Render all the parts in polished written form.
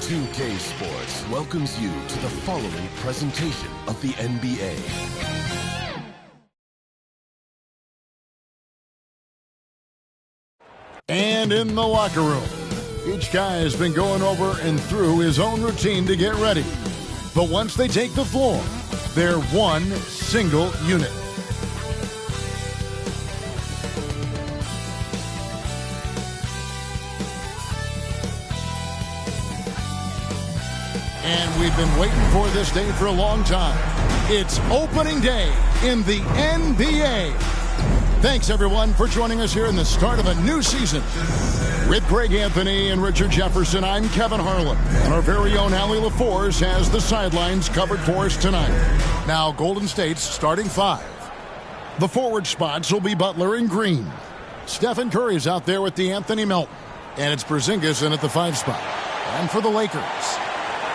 2K Sports welcomes you to the following presentation of the NBA. And in the locker room, each guy has been going over and through his own routine to get ready. But once they take the floor, they're one single unit. And we've been waiting for this day for a long time. It's opening day in the NBA. Thanks, everyone, for joining us here in the start of a new season. With Greg Anthony and Richard Jefferson, I'm Kevin Harlan. And our very own Allie LaForce has the sidelines covered for us tonight. Now, Golden State's starting five. The forward spots will be Butler and Green. Stephen Curry's out there with DeAnthony Melton. And it's Porzingis in at the 5 spot. And for the Lakers,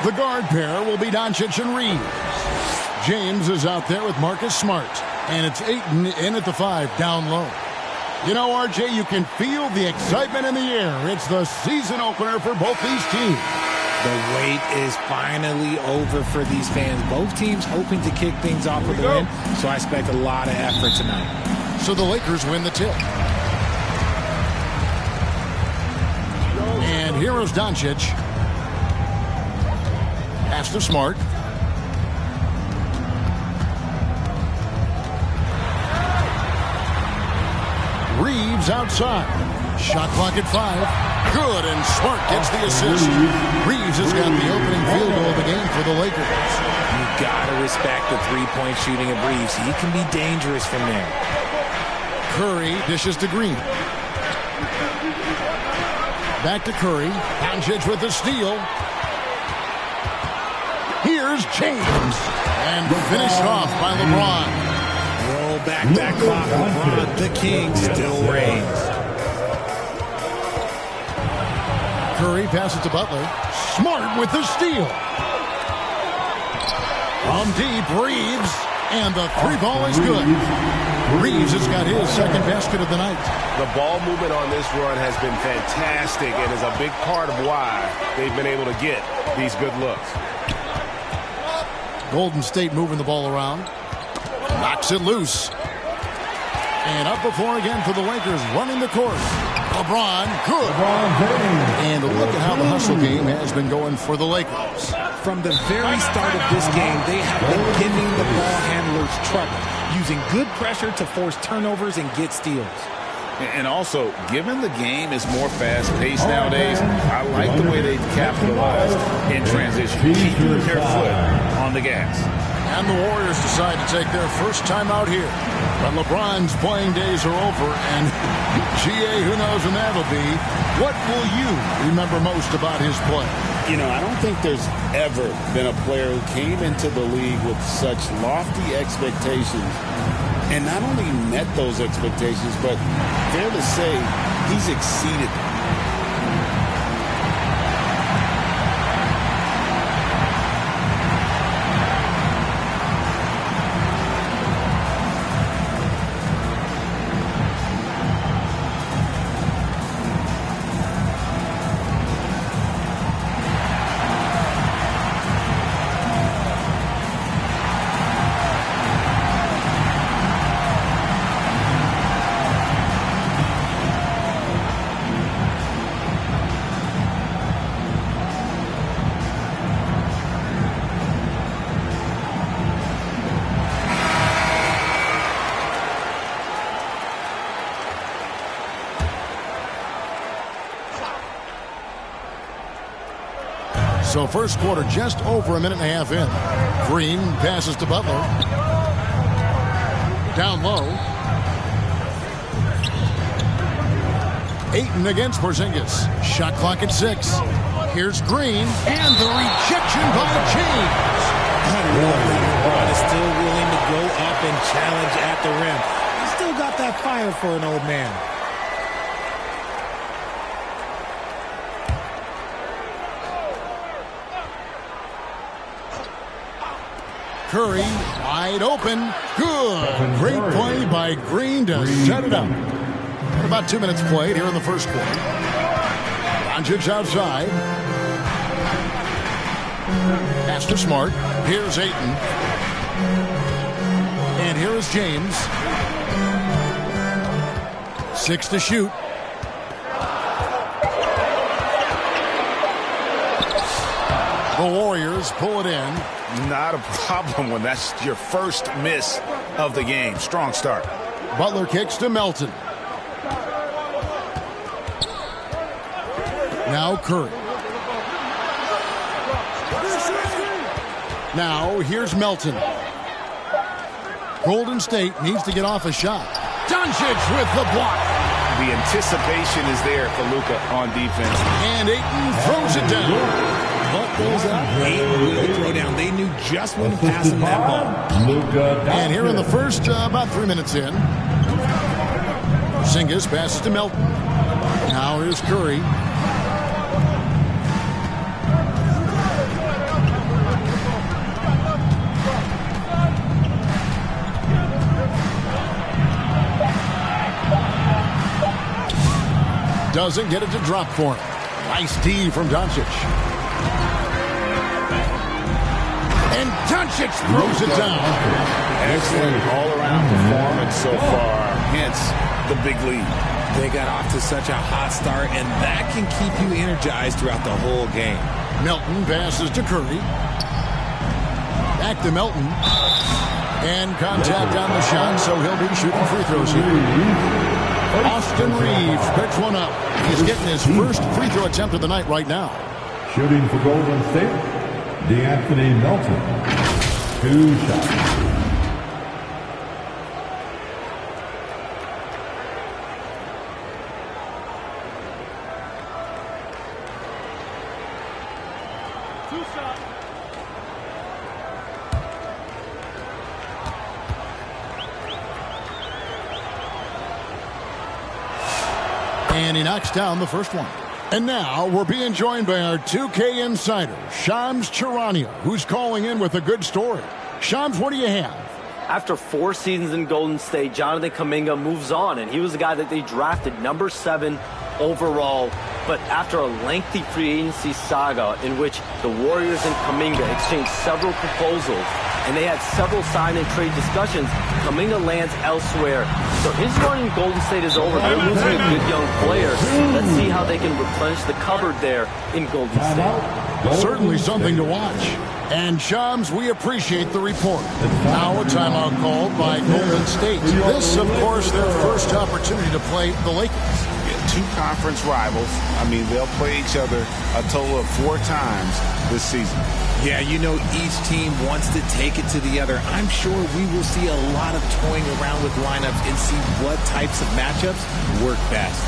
the guard pair will be Doncic and Reeves. James is out there with Marcus Smart. And it's Ayton in at the 5 down low. You know, RJ, you can feel the excitement in the air. It's the season opener for both these teams. The wait is finally over for these fans. Both teams hoping to kick things off with a win, so I expect a lot of effort tonight. So the Lakers win the tip. And here is Doncic. Pass to Smart. Reeves outside. Shot clock at 5. Good, and Smart gets the assist. Reeves has got the opening field goal of the game for the Lakers. You gotta respect the three-point shooting of Reeves. He can be dangerous from there. Curry dishes to Green. Back to Curry. Doncic with the steal. Here's James. And finished off by LeBron. Roll back that clock. LeBron, the king, still reigns. Curry passes to Butler. Smart with the steal. From deep, Reeves. And the 3 ball is good. Reeves has got his second basket of the night. The ball movement on this run has been fantastic and is a big part of why they've been able to get these good looks. Golden State moving the ball around. Knocks it loose. And up before again for the Lakers, running the court. LeBron, good. And look at how the hustle game has been going for the Lakers. From the very start of this game, they have been giving the ball handlers trouble, using good pressure to force turnovers and get steals. And also, given the game is more fast-paced nowadays, I like the way they've capitalized in transition, keeping their foot on the gas. And the Warriors decide to take their first time out here. But LeBron's playing days are over, and GA, who knows when that'll be. What will you remember most about his play? You know, I don't think there's ever been a player who came into the league with such lofty expectations and not only met those expectations, but fair to say he's exceeded them. So first quarter just over a minute and a half in. Green passes to Butler. Down low. Ayton against Porzingis. Shot clock at 6. Here's Green. And the rejection by James. LeBron is still willing to go up and challenge at the rim. He's still got that fire for an old man. Curry, wide open. Good. Great play by Green to set it up. About 2 minutes played here in the first quarter. Doncic outside. Pass to Smart. Here's Ayton. And here is James. 6 to shoot. The Warriors pull it in. Not a problem when that's your first miss of the game. Strong start. Butler kicks to Melton. Now Curry. Now here's Melton. Golden State needs to get off a shot. Doncic with the block. The anticipation is there for Luka on defense. And Ayton throws it down. Buck goes up. Ayton will throw down. They knew just when to pass him that ball. And here in the first, about 3 minutes in, Porzingis passes to Melton. Now here's Curry. Doesn't get it to drop for him. Nice D from Doncic. And Doncic throws it down. Excellent all-around performance so far. Hence the big lead. They got off to such a hot start, and that can keep you energized throughout the whole game. Melton passes to Curry. Back to Melton. And contact on the shot, so he'll be shooting free throws here. Austin Reeves picks one up. He's getting his first free throw attempt of the night right now. Shooting for Golden State, DeAnthony Melton. 2 shots. And he knocks down the first one. And now we're being joined by our 2K insider, Shams Charania, who's calling in with a good story. Shams, what do you have? After 4 seasons in Golden State, Jonathan Kuminga moves on, and he was the guy that they drafted number 7 overall. But after a lengthy free agency saga in which the Warriors and Kuminga exchanged several proposals, and they had several sign and trade discussions, Kuminga lands elsewhere. So his run in Golden State is over. They're losing a good young player. Let's see how they can replenish the cupboard there in Golden State. Certainly something to watch. And Shams, we appreciate the report. Now a timeout called by Golden State. This, of course, their first opportunity to play the Lakers. 2 conference rivals. I mean, they'll play each other a total of 4 times this season. Yeah, you know, each team wants to take it to the other. I'm sure we will see a lot of toying around with lineups and see what types of matchups work best.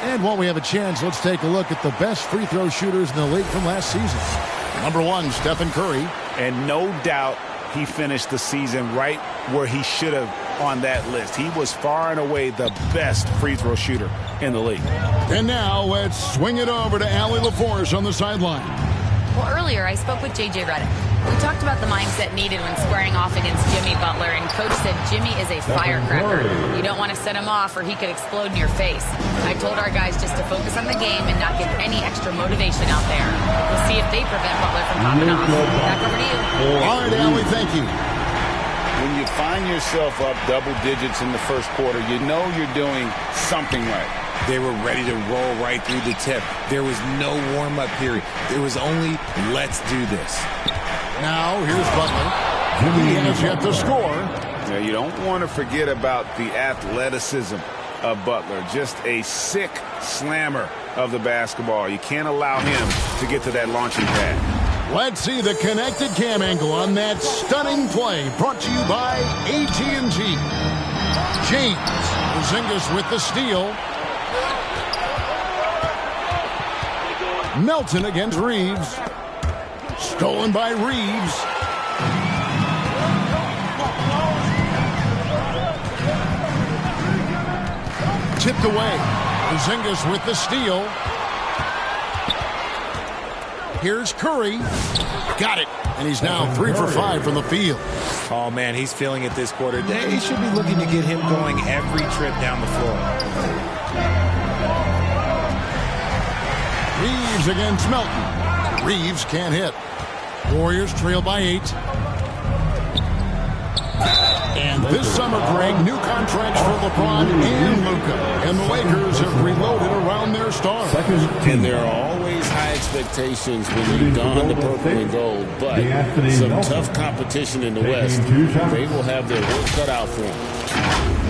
And while we have a chance, let's take a look at the best free throw shooters in the league from last season. Number 1, Stephen Curry. And no doubt he finished the season right where he should have on that list. He was far and away the best free throw shooter in the league. And now let's swing it over to Allie LaForce on the sideline. Well, earlier I spoke with J.J. Redick. We talked about the mindset needed when squaring off against Jimmy Butler, and Coach said Jimmy is a firecracker. You don't want to set him off or he could explode in your face. I told our guys just to focus on the game and not get any extra motivation out there. We'll see if they prevent Butler from popping off. Back over to you. All right, Allie, thank you. When you find yourself up double digits in the first quarter, you know you're doing something right. They were ready to roll right through the tip. There was no warm-up period. There was only, let's do this. Now, here's Butler. He has yet to score. Now, you don't want to forget about the athleticism of Butler. Just a sick slammer of the basketball. You can't allow him to get to that launching pad. Let's see the connected cam angle on that stunning play, brought to you by AT&T. James Porzingis with the steal. Melton against Reeves. Stolen by Reeves. Tipped away. Porzingis with the steal. Here's Curry. Got it. And he's now 3 for 5 from the field. Oh, man, he's feeling it this quarter. They should be looking to get him going every trip down the floor. Reeves against Melton. Reeves can't hit. Warriors trail by 8. And this summer, Greg, new contracts for LeBron and Luka. And the Lakers have reloaded around their stars. And there are always high expectations when you don the purple and gold. But some tough competition in the West. They will have their work cut out for them.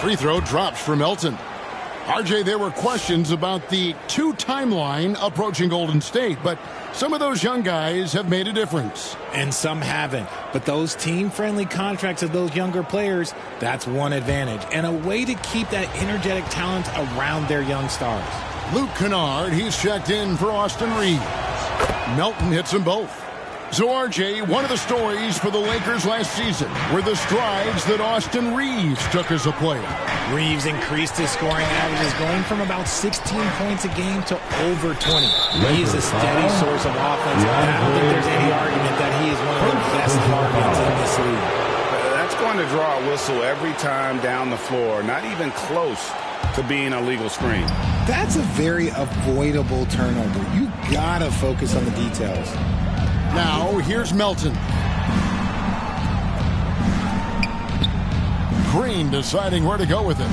Free throw drops for Melton. RJ, there were questions about the 2 timeline approaching Golden State, but some of those young guys have made a difference. And some haven't. But those team-friendly contracts of those younger players, that's one advantage. And a way to keep that energetic talent around their young stars. Luke Kennard, he's checked in for Austin Reeves. Melton hits them both. So, RJ, one of the stories for the Lakers last season were the strides that Austin Reeves took as a player. Reeves increased his scoring averages, going from about 16 points a game to over 20. He is a steady source of offense. And I don't think there's any argument that he is one of the best targets in this league. That's going to draw a whistle every time down the floor, not even close to being a legal screen. That's a very avoidable turnover. You got to focus on the details. Now, here's Melton. Green deciding where to go with it.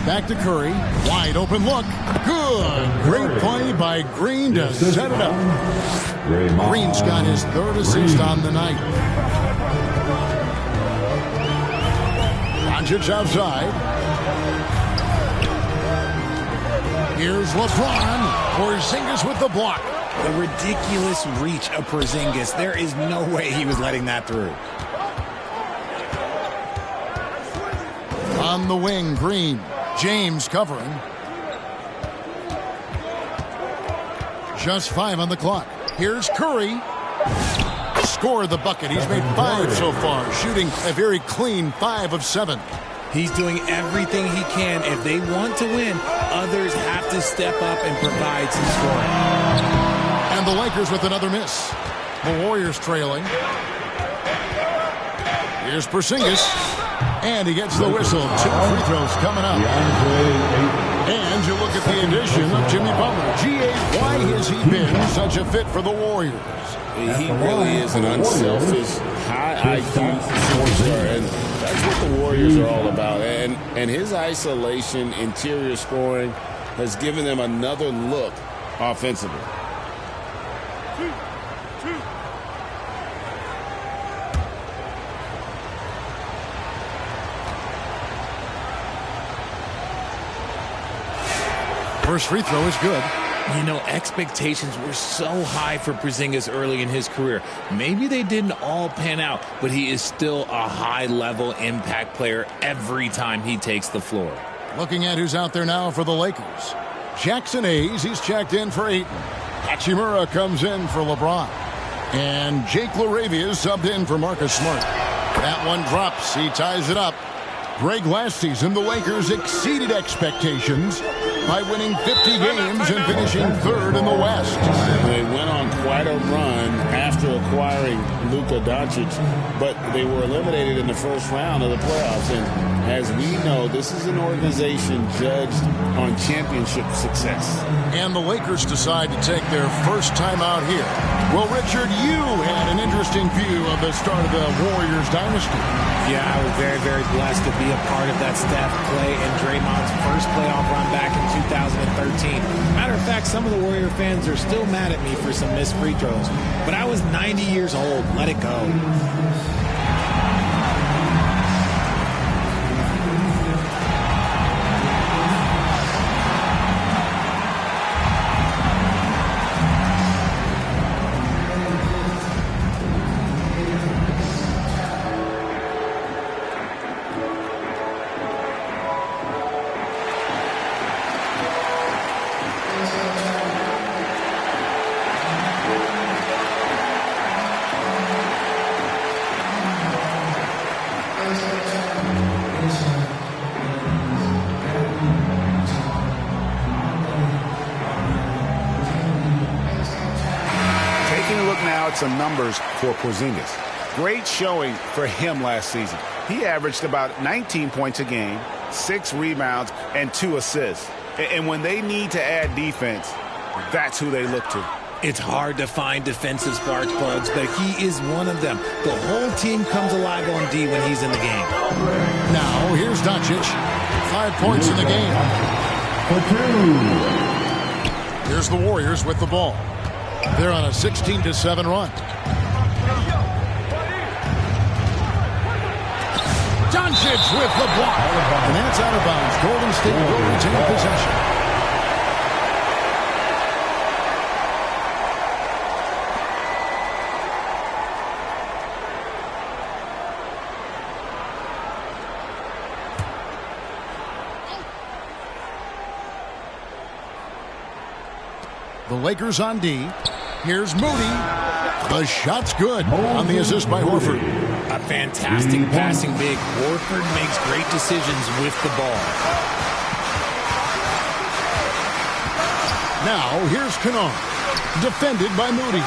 Back to Curry. Wide open look. Good. Great play by Green to set it up. Green's got his 3rd assist on the night. Doncic outside. Here's LeBron. Porzingis with the block. The ridiculous reach of Porzingis. There is no way he was letting that through. On the wing, Green. James covering. Just 5 on the clock. Here's Curry. Scored the bucket. He's made 5 so far, shooting a very clean 5 of 7. He's doing everything he can. If they want to win, others have to step up and provide some scoring. And the Lakers with another miss. The Warriors trailing. Here's Porzingis. And he gets the whistle. 2 free throws coming up. And you look at the addition of Jimmy Butler. G.A., why has he been such a fit for the Warriors? He really is an unselfish, high IQ superstar. And that's what the Warriors are all about. And his isolation, interior scoring has given them another look offensively. First free throw is good. You know, expectations were so high for Porzingis early in his career. Maybe they didn't all pan out, but he is still a high-level impact player every time he takes the floor. Looking at who's out there now for the Lakers. Jackson Hayes, he's checked in for Ayton. Hachimura comes in for LeBron. And Jake LaRavia is subbed in for Marcus Smart. That one drops. He ties it up. Greg, last season, the Lakers exceeded expectations by winning 50 games and finishing 3rd in the West. They went on quite a run after acquiring Luka Doncic, but they were eliminated in the first round of the playoffs. And As we know, this is an organization judged on championship success. And the Lakers decide to take their first time out here. Well, Richard, you had an interesting view of the start of the Warriors dynasty. Yeah, I was very, very blessed to be a part of that Steph, Clay, and Draymond's first playoff run back in 2013. Matter of fact, some of the Warrior fans are still mad at me for some missed free throws. But I was 90 years old. Let it go. Some numbers for Porzingis. Great showing for him last season. He averaged about 19 points a game, 6 rebounds, and 2 assists. And when they need to add defense, that's who they look to. It's hard to find defensive spark plugs, but he is one of them. The whole team comes alive on D when he's in the game. Now, here's Doncic. 5 points in the game. Here's the Warriors with the ball. They're on a 16-7 run. Doncic with the block. And that's out of bounds. Golden State will retain possession. The Lakers on D. Here's Moody. The shot's good on the assist by Horford. A fantastic passing big. Horford makes great decisions with the ball. Now, here's Kennard. Defended by Moody.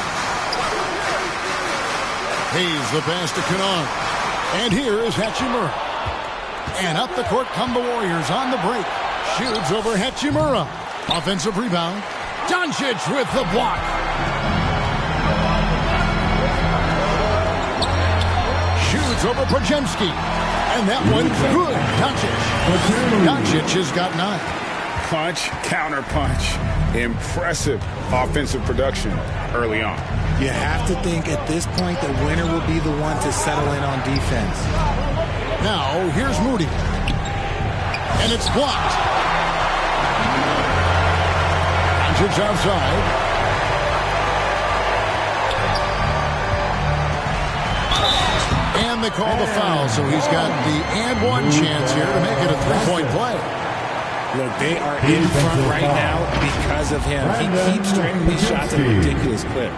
Hayes the pass to Kennard. And here is Hachimura. And up the court come the Warriors on the break. Shoots over Hachimura. Offensive rebound. Doncic with the block. Shoots over Podziemski. And that one's good. Doncic has got 9. Punch, counter punch. Impressive offensive production early on. You have to think at this point the winner will be the one to settle in on defense. Now, here's Moody. And it's blocked. Doncic outside. And they call the foul, so he's got the and one chance here to make it a 3-point play. Look, they are in front right now because of him. He keeps draining these shots at a ridiculous clip.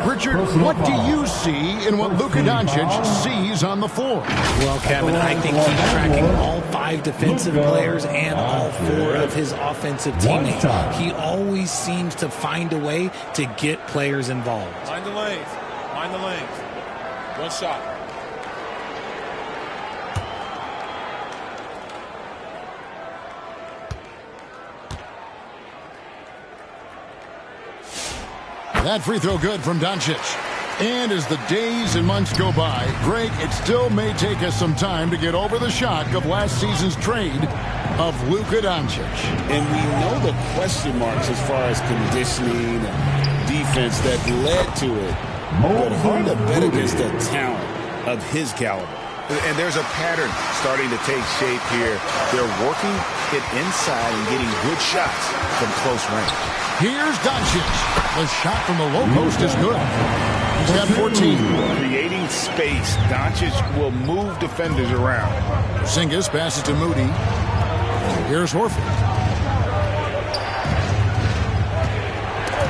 Richard, what do you see in what Luka Doncic sees on the floor? Well, Kevin, I think he's tracking all 5 defensive players and all 4 of his offensive teammates. He always seems to find a way to get players involved. Mind the lanes. Mind the lanes. One shot. That free throw good from Doncic. And as the days and months go by, Greg, it still may take us some time to get over the shock of last season's trade of Luka Doncic. And we know the question marks as far as conditioning and defense that led to it. But hard to bet against the talent of his caliber. And there's a pattern starting to take shape here. They're working it inside and getting good shots from close range. Here's Doncic. The shot from the low post is good. He's got 14. Creating space. Doncic will move defenders around. Porzingis passes to Moody. Here's Horford.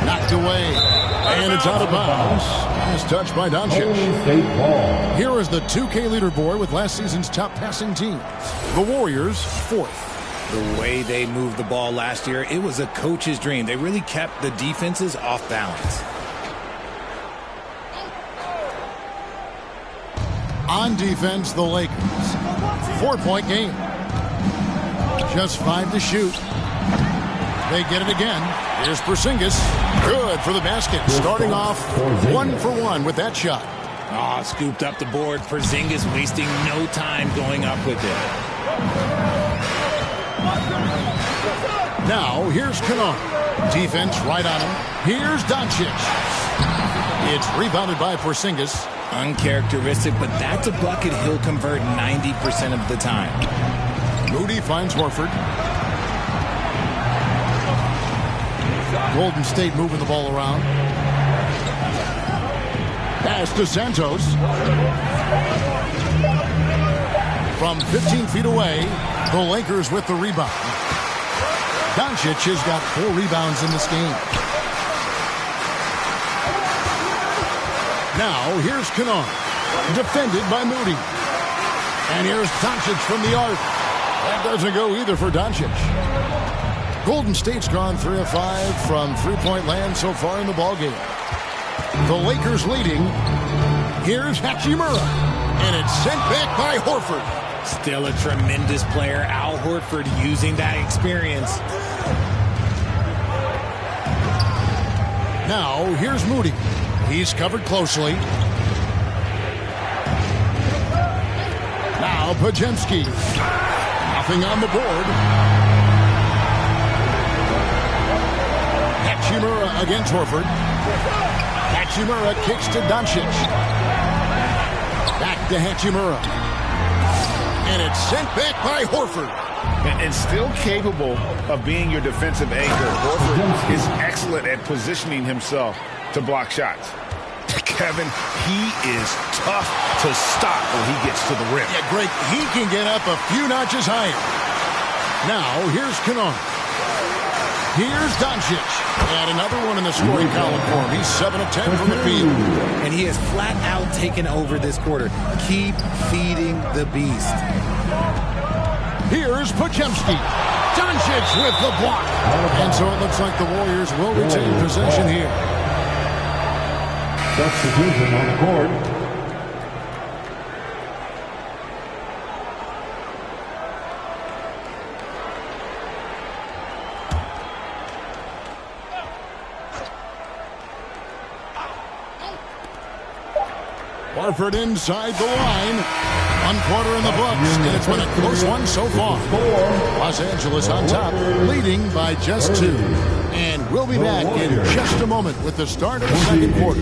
Knocked away. And it's out of bounds. Nice touch by Doncic. Here is the 2K leaderboard with last season's top passing team. The Warriors, 4th. The way they moved the ball last year, it was a coach's dream. They really kept the defenses off balance. On defense, the Lakers. 4-point game. Just 5 to shoot. They get it again. Here's Porzingis. Good for the basket. Starting off 1 for 1 with that shot. Oh, scooped up the board. Porzingis wasting no time going up with it. Now, here's Kennard. Defense right on him. Here's Doncic. It's rebounded by Porzingis. Uncharacteristic, but that's a bucket he'll convert 90% of the time. Moody finds Horford. Golden State moving the ball around. Pass to Santos. From 15 feet away, the Lakers with the rebound. Doncic has got 4 rebounds in this game. Now, here's Kennard. Defended by Moody. And here's Doncic from the arc. That doesn't go either for Doncic. Golden State's gone 3 of 5 from three-point land so far in the ballgame. The Lakers leading. Here's Hachimura. And it's sent back by Horford. Still a tremendous player. Al Horford using that experience. Now, here's Moody. He's covered closely. Now, Podziemski. Nothing on the board. Hachimura against Horford. Hachimura kicks to Doncic. Back to Hachimura. And it's sent back by Horford. And still capable of being your defensive anchor. Horford is excellent at positioning himself to block shots. Kevin, he is tough to stop when he gets to the rim. Yeah, Greg, he can get up a few notches higher. Now, here's Kennard. Here's Doncic. And another one in the scoring column for him. He's 7 of 10 from the field. And he has flat out taken over this quarter. Keep feeding the beast. Here's Podziemski. Doncic with the block. And so it looks like the Warriors will retain possession here. Substitution on the court. Horford inside the line. 1 quarter in the books, and it's been a close one so far. Los Angeles on top, leading by just 2. And we'll be back in just a moment with the start of the second quarter.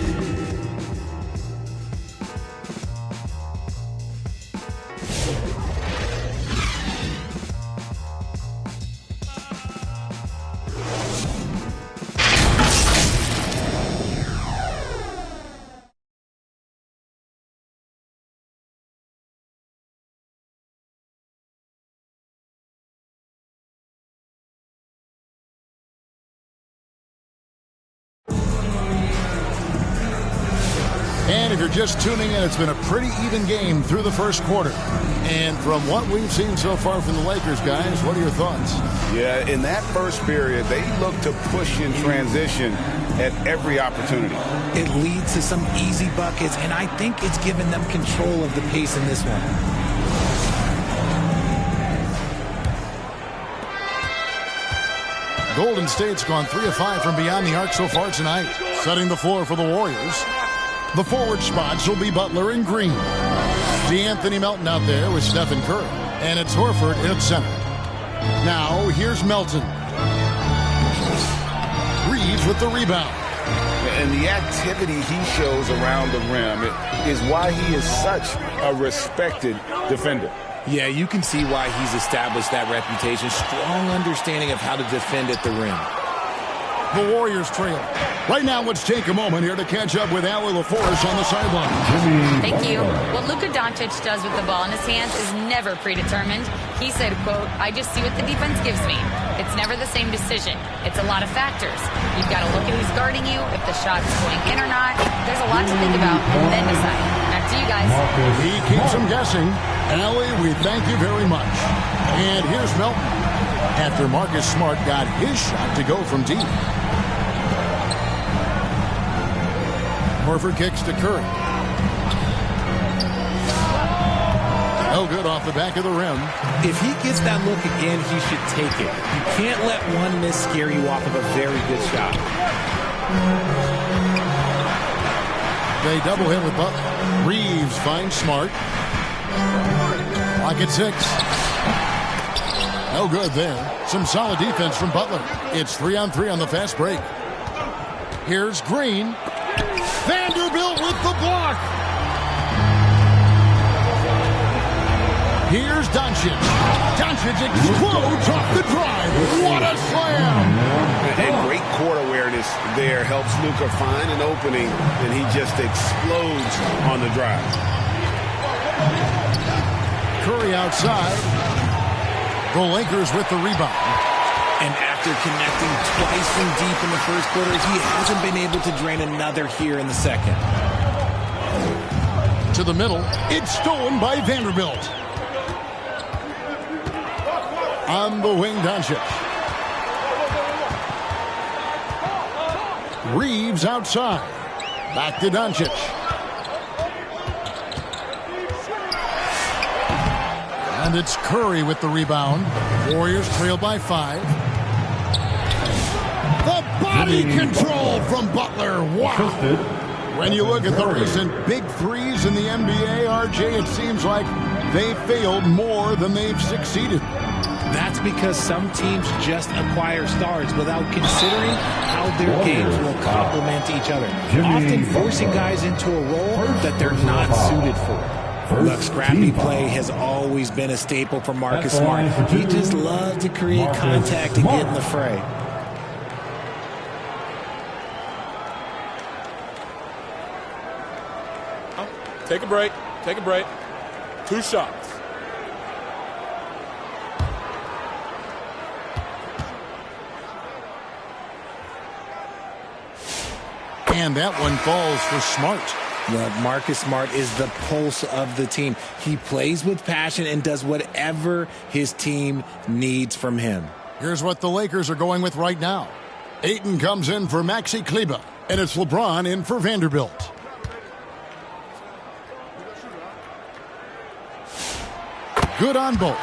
And if you're just tuning in, it's been a pretty even game through the first quarter. And from what we've seen so far from the Lakers, guys, what are your thoughts? Yeah, in that first period, they looked to push in transition at every opportunity. It leads to some easy buckets, and I think it's given them control of the pace in this one. Golden State's gone 3 of 5 from beyond the arc so far tonight, setting the floor for the Warriors. The forward spots will be Butler and Green. DeAnthony Melton out there with Stephen Curry. And it's Horford in at center. Now, here's Melton. Reeves with the rebound. And the activity he shows around the rim is why he is such a respected defender. Yeah, you can see why he's established that reputation. Strong understanding of how to defend at the rim. The Warriors trail. Right now, let's take a moment here to catch up with Allie LaForce on the sideline. Thank you. What Luka Doncic does with the ball in his hands is never predetermined. He said, quote, "I just see what the defense gives me. It's never the same decision. It's a lot of factors. You've got to look at who's guarding you, if the shot's going in or not. There's a lot to think about, and then decide." Back to you guys. He keeps them guessing. Allie, we thank you very much. And here's Melton. After Marcus Smart got his shot to go from deep. Horford kicks to Curry. No good off the back of the rim. If he gets that look again, he should take it. You can't let one miss scare you off of a very good shot. They double him with Butler. Reeves finds Smart. Clock at 6. No good there. Some solid defense from Butler. It's 3-on-3 on the fast break. Here's Green. Vanderbilt with the block. Here's Doncic. Doncic explodes off the drive. What a slam! And great court awareness there helps Luka find an opening, and he just explodes on the drive. Curry outside. The Lakers with the rebound. And after connecting twice from deep in the first quarter, he hasn't been able to drain another here in the second. To the middle. It's stolen by Vanderbilt. On the wing, Doncic. Reeves outside. Back to Doncic. And it's Curry with the rebound. Warriors trail by 5. The body control from Butler. Wow. When you look at the recent big threes in the NBA, RJ, it seems like they failed more than they've succeeded. That's because some teams just acquire stars without considering how their games will complement each other, often forcing guys into a role that they're not suited for. Look, scrappy play has always been a staple for Marcus Smart. He just loves to create contact and get in the fray. Take a break. Take a break. 2 shots. And that one falls for Smart. Look, Marcus Smart is the pulse of the team. He plays with passion and does whatever his team needs from him. Here's what the Lakers are going with right now. Ayton comes in for Maxi Kleber, and it's LeBron in for Vanderbilt. Good on both.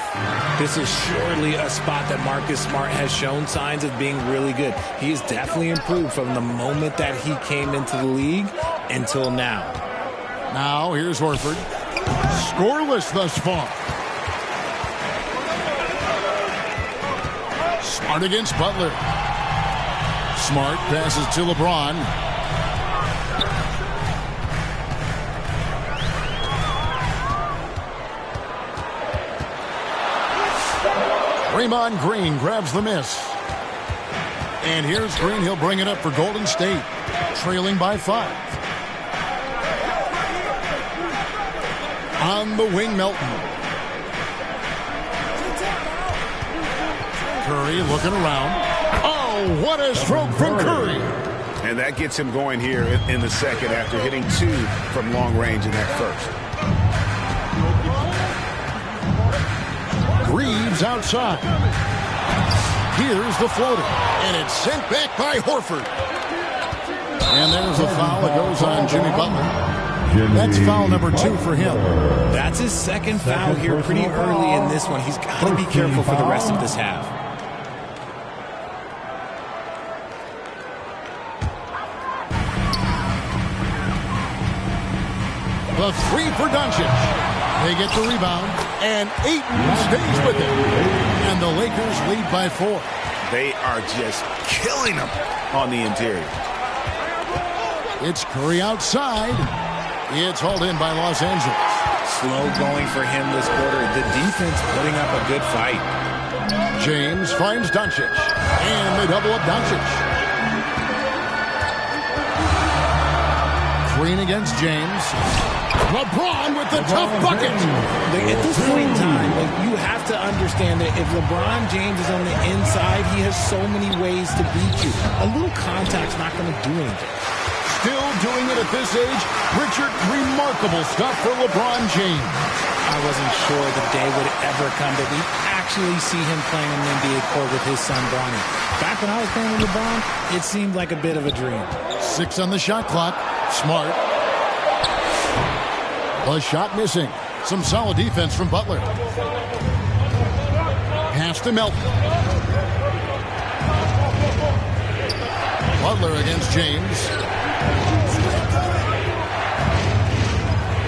This is surely a spot that Marcus Smart has shown signs of being really good. He has definitely improved from the moment that he came into the league until now. Now, here's Horford. Scoreless thus far. Smart against Butler. Smart passes to LeBron. Draymond Green grabs the miss. And here's Green. He'll bring it up for Golden State. Trailing by 5. On the wing, Melton. Curry looking around. Oh, what a stroke from Curry. And that gets him going here in the second after hitting 2 from long range in that first. Reeves outside. Here's the floater. And it's sent back by Horford. And there's a foul that goes on Jimmy Butler. That's foul number 2 for him. That's his second foul here pretty early in this one. He's got to be careful for the rest of this half. The 3 for Doncic. They get the rebound, and Ayton stays with it. And the Lakers lead by 4. They are just killing them on the interior. It's Curry outside. It's hauled in by Los Angeles. Slow going for him this quarter. The defense putting up a good fight. James finds Doncic. And they double up Doncic. Green against James. LeBron with the tough bucket. At this point in time, you have to understand that if LeBron James is on the inside, he has so many ways to beat you. A little contact's not going to do anything. Still doing it at this age. Richard, remarkable stuff for LeBron James. I wasn't sure the day would ever come that we actually see him playing in the NBA court with his son Bronny. Back when I was playing with LeBron, it seemed like a bit of a dream. 6 on the shot clock. Smart. The shot missing. Some solid defense from Butler. to Melton. Butler against James.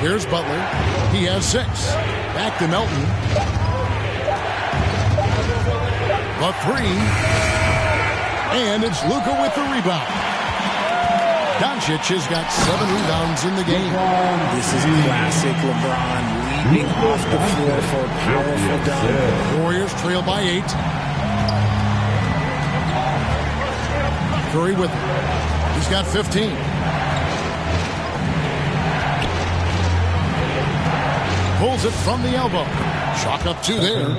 Here's Butler. He has 6. Back to Melton. The 3. And it's Luka with the rebound. Doncic has got 7 rebounds in the game. This is classic LeBron, leaping off the floor for a powerful dunk. Warriors trail by 8. Curry with him. He's got 15. Pulls it from the elbow. Chalk up 2 there.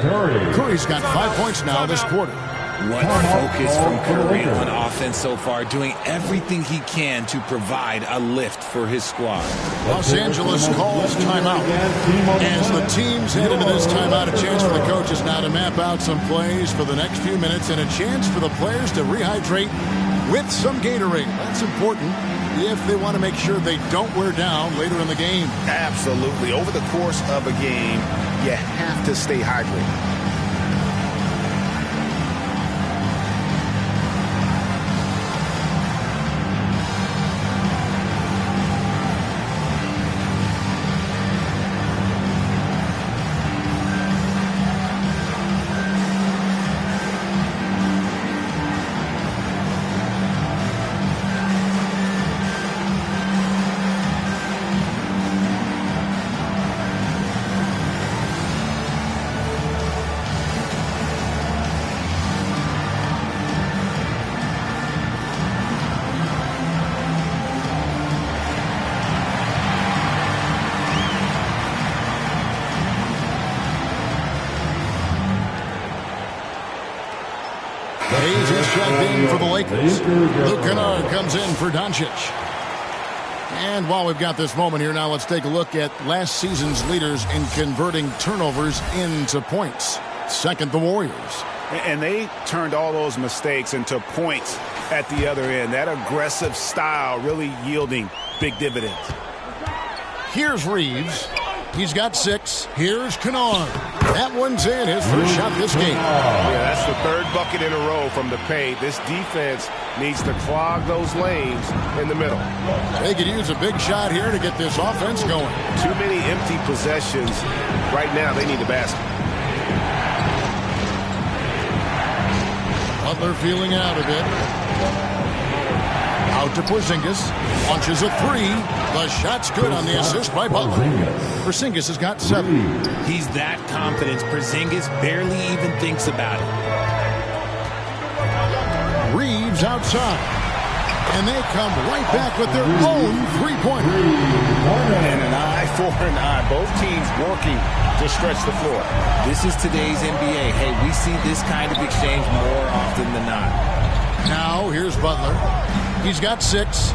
Curry's got 5 points now this quarter. What focus from Curry on offense so far, doing everything he can to provide a lift for his squad. Los Angeles calls timeout. As the teams head into this timeout, a chance for the coaches now to map out some plays for the next few minutes and a chance for the players to rehydrate with some Gatorade. That's important if they want to make sure they don't wear down later in the game. Absolutely. Over the course of a game, you have to stay hydrated. Hayes is checked in for the Lakers. Luke Kennard comes in for Doncic. And while we've got this moment here, now let's take a look at last season's leaders in converting turnovers into points. Second, the Warriors. And they turned all those mistakes into points at the other end. That aggressive style really yielding big dividends. Here's Reeves. He's got 6. Here's Kennard. That one's in. His first shot this game. Yeah, that's the 3rd bucket in a row from the paint. This defense needs to clog those lanes in the middle. They could use a big shot here to get this offense going. Too many empty possessions. Right now, they need the basket. Butler feeling out a bit. Out to Porzingis. Launches a 3. The shot's good on the assist by Butler. Porzingis has got 7. He's that confident. Porzingis barely even thinks about it. Reeves outside. And they come right back with their own three-pointer. And an eye for an eye. Both teams working to stretch the floor. This is today's NBA. Hey, we see this kind of exchange more often than not. Now, here's Butler. He's got 6.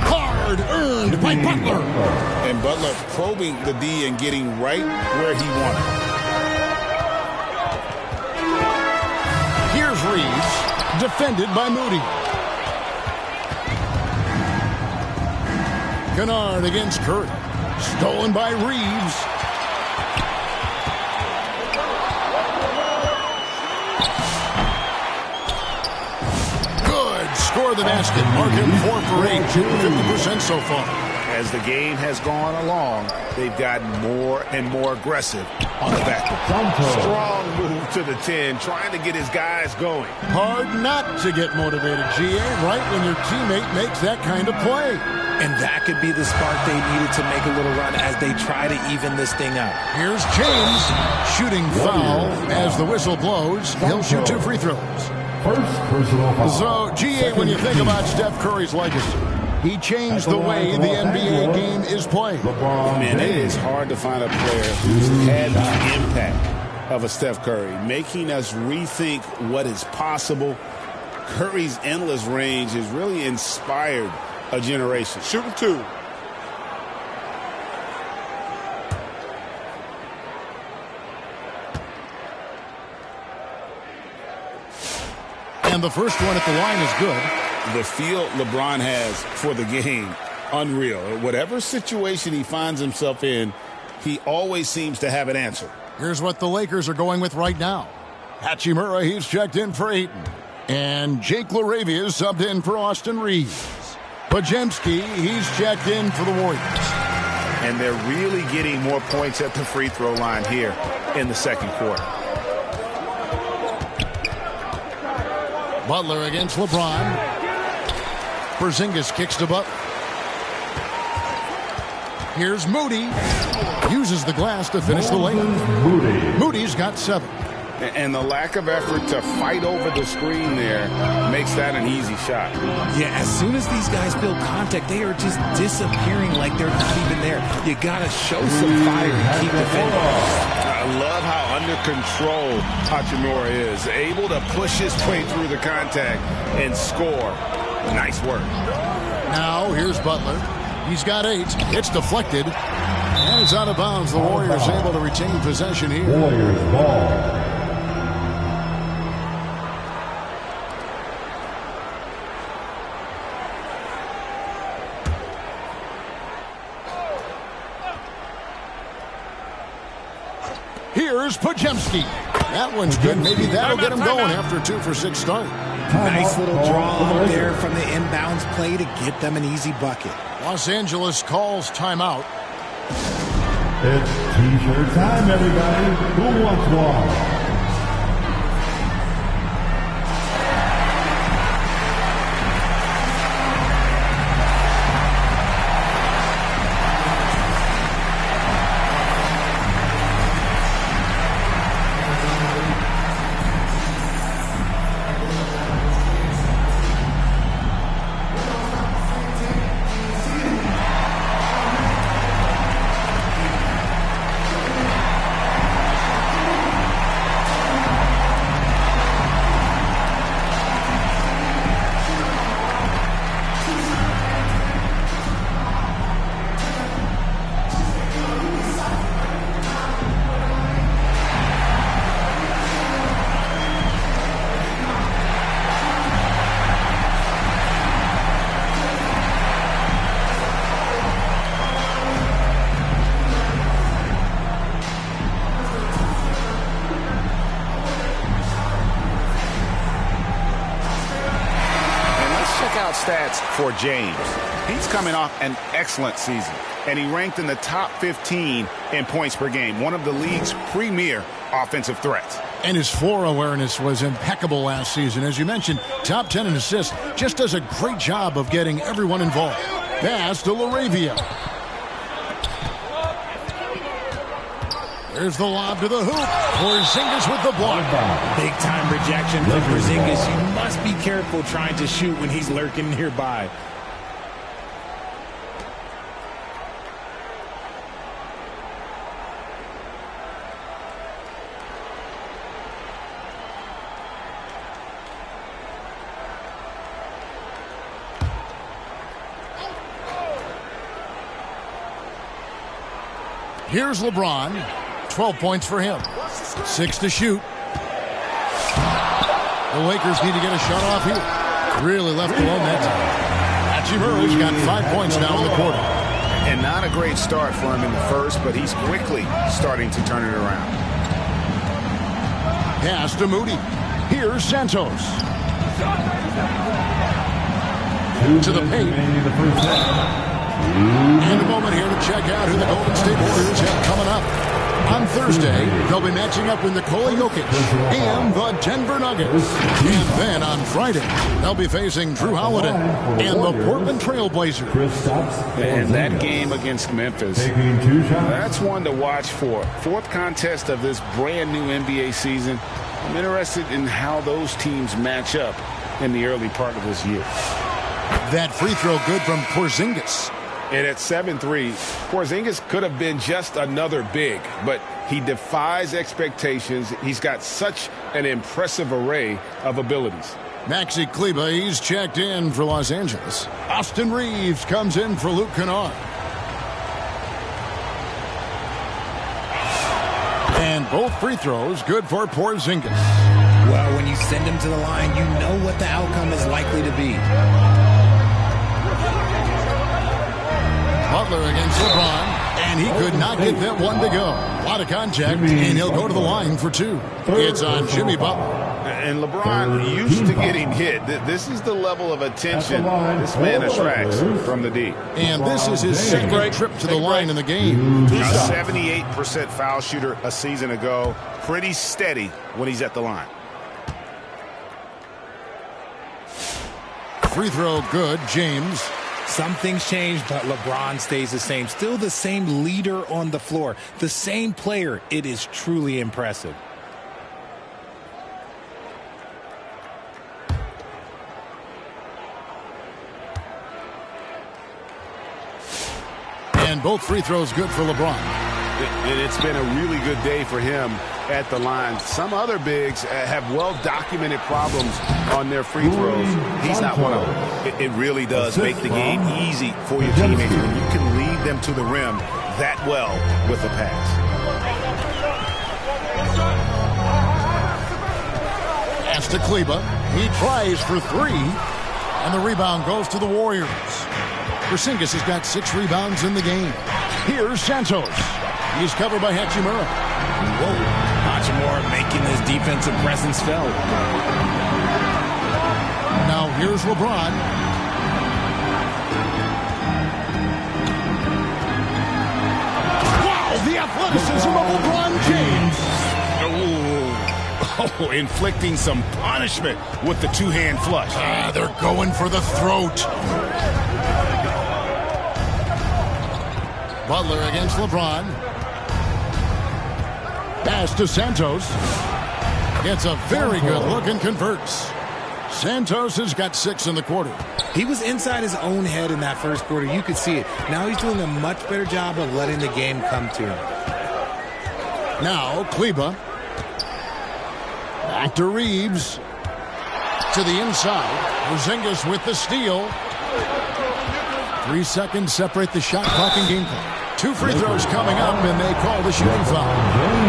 Hard earned by Butler. And Butler probing the D and getting right where he wanted. Here's Reeves, defended by Moody. Kennard against Curry. Stolen by Reeves. Score the basket. Mark him 4 for 8. Shooting 50% so far. As the game has gone along, they've gotten more and more aggressive on the back. Strong move to the 10, trying to get his guys going. Hard not to get motivated, GA, right when your teammate makes that kind of play. And that could be the spark they needed to make a little run as they try to even this thing out. Here's James shooting foul as the whistle blows. He'll shoot 2 free throws. First personal foul. So, GA, when you think about Steph Curry's legacy, he changed the way the NBA game is played. Man, it is hard to find a player who's had the impact of a Steph Curry, making us rethink what is possible. Curry's endless range has really inspired a generation. Shooting 2. And the first one at the line is good. The feel LeBron has for the game, unreal. Whatever situation he finds himself in, he always seems to have an answer. Here's what the Lakers are going with right now. Hachimura, he's checked in for Ayton. And Jake LaRavia is subbed in for Austin Reeves. Podziemski, he's checked in for the Warriors. And they're really getting more points at the free throw line here in the second quarter. Butler against LeBron. Porzingis kicks to Butler. Here's Moody. Uses the glass to finish the layup. Moody's got 7. And the lack of effort to fight over the screen there makes that an easy shot. Yeah, as soon as these guys feel contact, they are just disappearing like they're not even there. You got to show some fire and keep defending. I love how under control Hachimura is. Able to push his way through the contact and score. Nice work. Now, here's Butler. He's got 8. It's deflected. And it's out of bounds. The Warriors able to retain possession here. Warriors ball. Here's Podziemski. That one's good. Maybe that'll get him going after a 2 for 6 start. Nice little draw up there from the inbounds play to get them an easy bucket. Los Angeles calls timeout. It's T-shirt time, everybody. Who wants one? Stats for James. He's coming off an excellent season, and he ranked in the top 15 in points per game, one of the league's premier offensive threats. And his floor awareness was impeccable last season. As you mentioned, top 10 in assists. Just does a great job of getting everyone involved. Pass to LaRavia. There's the lob to the hoop. Porzingis with the block. Big time rejection from Porzingis. You must be careful trying to shoot when he's lurking nearby. Here's LeBron. 12 points for him. 6 to shoot. The Lakers need to get a shot off here. Really left alone that time. Hachimura's got 5 points now in the quarter. And not a great start for him in the first, but he's quickly starting to turn it around. Pass to Moody. Here's Santos. To the paint. And a moment here to check out who the Golden State Warriors have coming up. On Thursday, they'll be matching up with Nikola Jokic and the Denver Nuggets. And then on Friday, they'll be facing Drew Holiday and the Portland Trailblazers. And that game against Memphis, that's one to watch for. 4th contest of this brand new NBA season. I'm interested in how those teams match up in the early part of this year. That free throw good from Porzingis. And at 7-3, Porzingis could have been just another big, but he defies expectations. He's got such an impressive array of abilities. Maxi Kleber, he's checked in for Los Angeles. Austin Reeves comes in for Luke Kennard. And both free throws good for Porzingis. Well, when you send him to the line, you know what the outcome is likely to be. Butler against LeBron, And he could not get that one to go. A lot of contact, and he'll go to the line for two. It's on Jimmy Butler. And LeBron used to getting hit. This is the level of attention this man attracts from the D. And this is his second trip to the line in the game. A 78% foul shooter a season ago. Pretty steady when he's at the line. Free throw good, James. Some things change, but LeBron stays the same. Still the same leader on the floor. The same player. It is truly impressive. And both free throws good for LeBron. And it's been a really good day for him at the line. Some other bigs have well-documented problems on their free throws. He's not one of them. It really does make the game easy for your teammates when you can lead them to the rim that well with a pass. Pass to Kleba. He tries for three. And the rebound goes to the Warriors. Porzingis has got 6 rebounds in the game. Here's Santos. He's covered by Hachimura. Whoa. Hachimura making his defensive presence felt. Now here's LeBron. Wow, the athleticism of LeBron James. Oh, inflicting some punishment with the two-hand flush. They're going for the throat. Butler against LeBron. Pass to Santos. Gets a very good look and converts. Santos has got 6 in the quarter. He was inside his own head in that first quarter. You could see it. Now he's doing a much better job of letting the game come to him. Now Kleba. Back to Reeves. To the inside. Porzingis with the steal. 3 seconds separate the shot clock and game clock. 2 free throws coming up, and they call the shooting foul.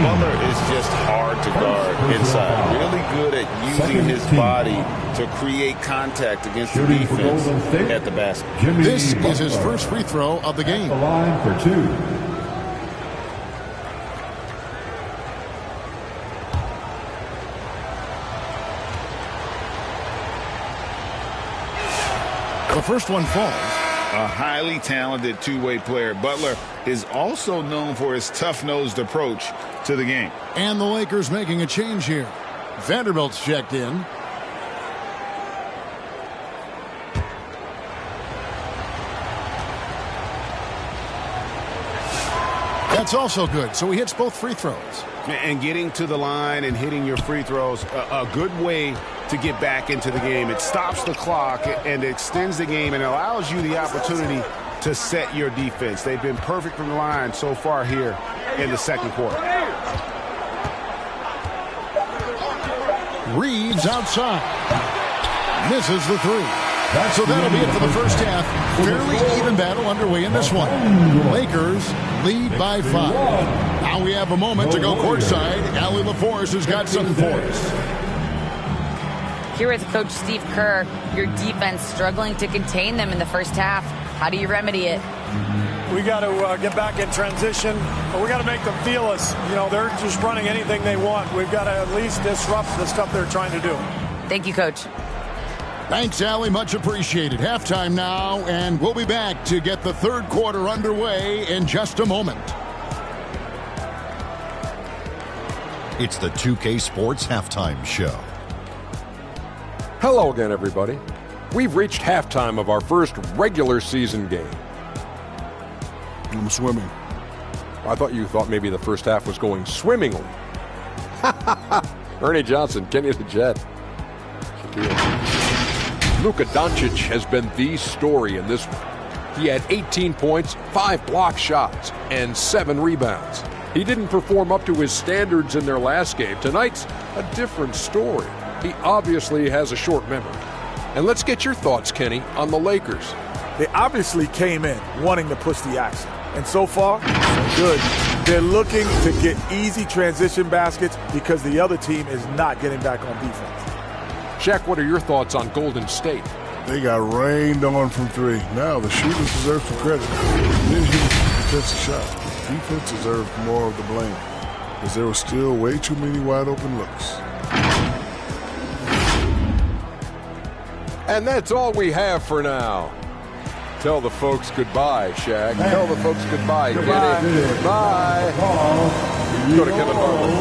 Butler is just hard to guard inside. Really good at using his body to create contact against the defense at the basket. This is his first free throw of the game. The line for 2. The first one falls. A highly talented two-way player. Butler is also known for his tough-nosed approach to the game. And the Lakers making a change here. Vanderbilt's checked in. That's also good, so he hits both free throws. And getting to the line and hitting your free throws, a good way to get back into the game. It stops the clock and extends the game and allows you the opportunity to set your defense. They've been perfect from the line so far here in the second quarter. Reeves outside. Misses the 3. So that'll be it for the first half. Fairly even battle underway in this one. Lakers lead by 5. Now we have a moment to go courtside. Allie LaForce has got something for us. Here with Coach Steve Kerr, your defense struggling to contain them in the first half. How do you remedy it? We got to get back in transition, but we got to make them feel us. You know, they're just running anything they want. We've got to at least disrupt the stuff they're trying to do. Thank you, Coach. Thanks, Allie. Much appreciated. Halftime now, and we'll be back to get the third quarter underway in just a moment. It's the 2K Sports Halftime Show. Hello again, everybody. We've reached halftime of our first regular season game. I'm swimming. I thought you thought maybe the first half was going swimmingly. Ernie Johnson, Kenny the Jet. Luka Doncic has been the story in this one. He had 18 points, 5 block shots, and 7 rebounds. He didn't perform up to his standards in their last game. Tonight's a different story. He obviously has a short memory. And let's get your thoughts, Kenny, on the Lakers. They obviously came in wanting to push the action. And so far, so good. They're looking to get easy transition baskets because the other team is not getting back on defense. Shaq, what are your thoughts on Golden State? They got rained on from 3. Now the shooters deserve some credit. They didn't hit the defensive shot. Defense deserved more of the blame, because there were still way too many wide open looks. And that's all we have for now. Tell the folks goodbye, Shaq. Tell the folks goodbye, Kenny. Goodbye. Go to Kevin Harlan.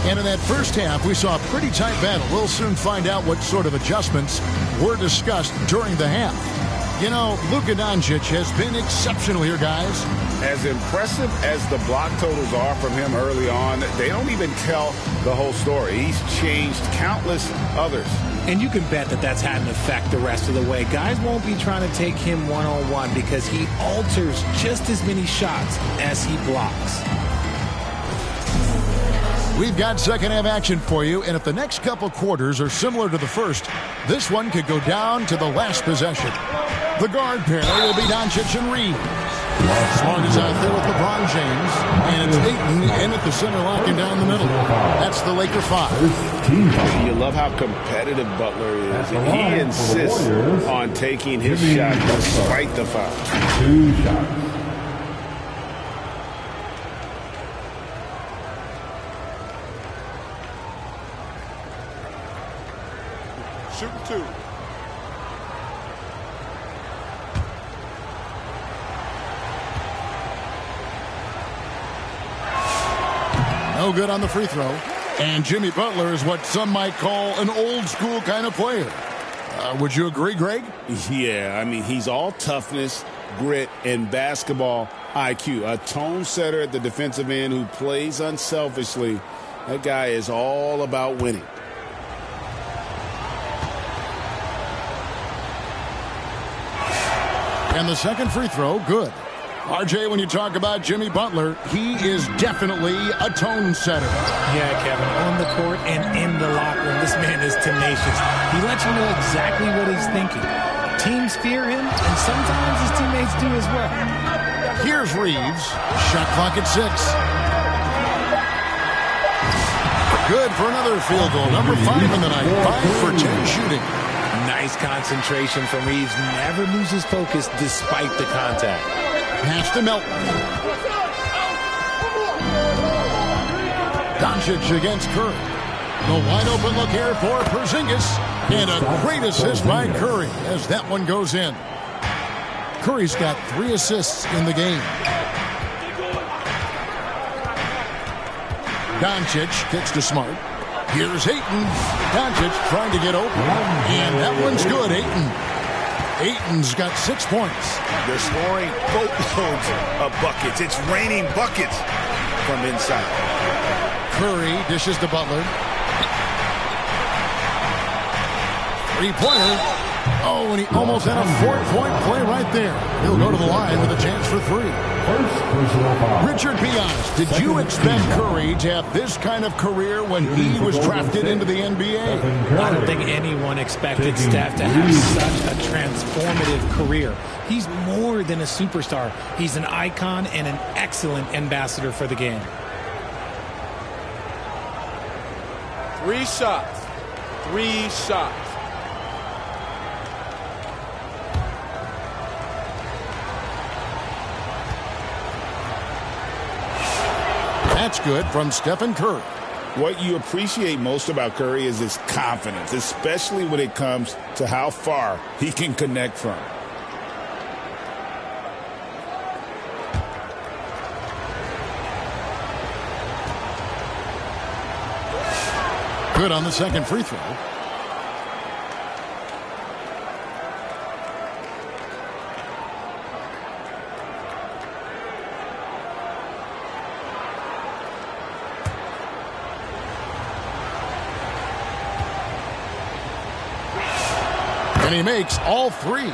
And in that first half, we saw a pretty tight battle. We'll soon find out what sort of adjustments were discussed during the half. You know, Luka Doncic has been exceptional here, guys. As impressive as the block totals are from him early on, they don't even tell the whole story. He's changed countless others. And you can bet that that's had an effect the rest of the way. Guys won't be trying to take him one-on-one because he alters just as many shots as he blocks. We've got second half action for you, and if the next couple quarters are similar to the first, this one could go down to the last possession. The guard pair will be Doncic and Reeves. Smart is out there with LeBron James, and it's Ayton in at the center, locking down the middle. That's the Laker 5. You love how competitive Butler is. He insists on taking his shot despite the foul. 2 shots. Shooting 2. No good on the free throw. And Jimmy Butler is what some might call an old school kind of player. Would you agree, Greg? Yeah, I mean, he's all toughness, grit, and basketball IQ. A tone setter at the defensive end who plays unselfishly. That guy is all about winning. And the second free throw, good. RJ, when you talk about Jimmy Butler, he is definitely a tone setter. Yeah, Kevin, on the court and in the locker room, this man is tenacious. He lets you know exactly what he's thinking. Teams fear him, and sometimes his teammates do as well. Here's Reeves. Shot clock at 6. Good for another field goal. Number 5 in the night. 5 for 10 shooting. Nice concentration from Reeves. Never loses focus despite the contact. Pass to Melton. Doncic against Curry. The wide open look here for Porzingis. And a great assist by Curry as that one goes in. Curry's got 3 assists in the game. Doncic kicks to Smart. Here's Ayton. Doncic trying to get open. And that one's good, Ayton. Ayton's got 6 points. They're scoring boatloads of buckets. It's raining buckets from inside. Curry dishes to Butler. 3-pointer. Oh, and he almost had a 4-point play right there. He'll go to the line with a chance for 3. Richard, be honest. Did you expect Curry to have this kind of career when he was drafted into the NBA? I don't think anyone expected Steph to have such a transformative career. He's more than a superstar. He's an icon and an excellent ambassador for the game. 3 shots. 3 shots. That's good from Stephen Curry. What you appreciate most about Curry is his confidence, especially when it comes to how far he can connect from. Good on the second free throw. And he makes all 3.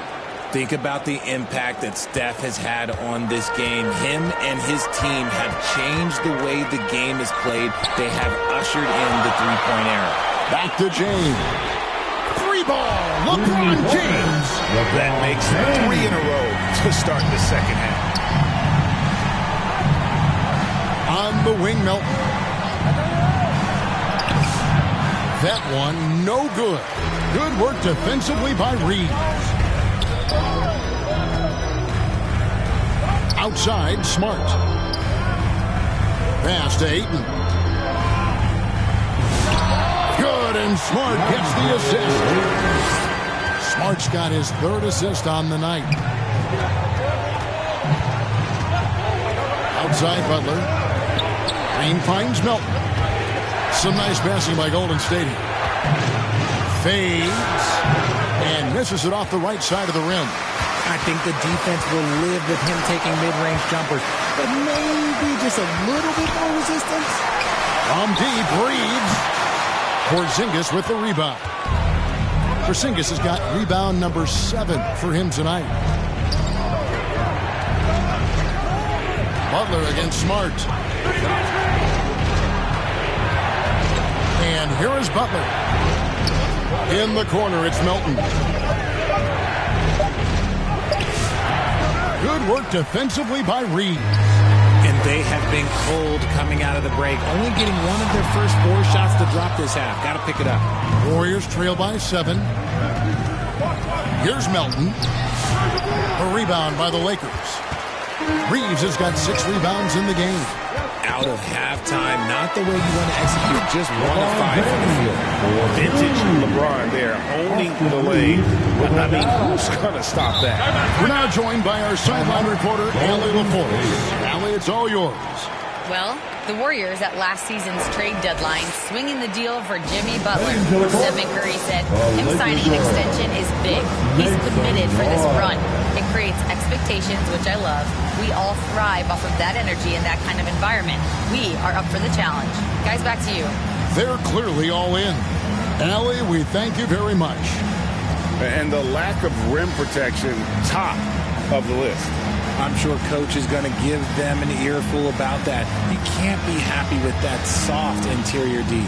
Think about the impact that Steph has had on this game. Him and his team have changed the way the game is played. They have ushered in the three-point era. Back to James. 3 ball. LeBron James. That makes 3 in a row to start the second half. On the wing, Melton. That one, no good. Good work defensively by Reeves. Outside, Smart. Pass to Ayton. Good, and Smart gets the assist. Smart's got his third assist on the night. Outside, Butler. Green finds Melton. Some nice passing by Golden State. Fades and misses it off the right side of the rim. I think the defense will live with him taking mid-range jumpers, but maybe just a little bit more resistance. From deep, Reeves. Porzingis with the rebound. Porzingis has got rebound number 7 for him tonight. Butler against Smart. And here is Butler. In the corner, it's Melton. Good work defensively by Reeves. And they have been cold coming out of the break. Only getting one of their first 4 shots to drop this half. Got to pick it up. Warriors trail by 7. Here's Melton. A rebound by the Lakers. Reeves has got 6 rebounds in the game. Out of halftime, not the way you want to execute, just 1 of 5 from the field. Vintage LeBron there, owning the lane. I mean, who's going to stop that? We're now joined by our sideline reporter, Allie LaForce. Allie, it's all yours. Well, the Warriors at last season's trade deadline swinging the deal for Jimmy Butler. Stephen Curry said him signing an extension is big. He's committed for this run. It creates expectations, which I love. We all thrive off of that energy in that kind of environment. We are up for the challenge. Guys, back to you. They're clearly all in. Allie, we thank you very much. And the lack of rim protection, top of the list. I'm sure Coach is going to give them an earful about that. You can't be happy with that soft interior D.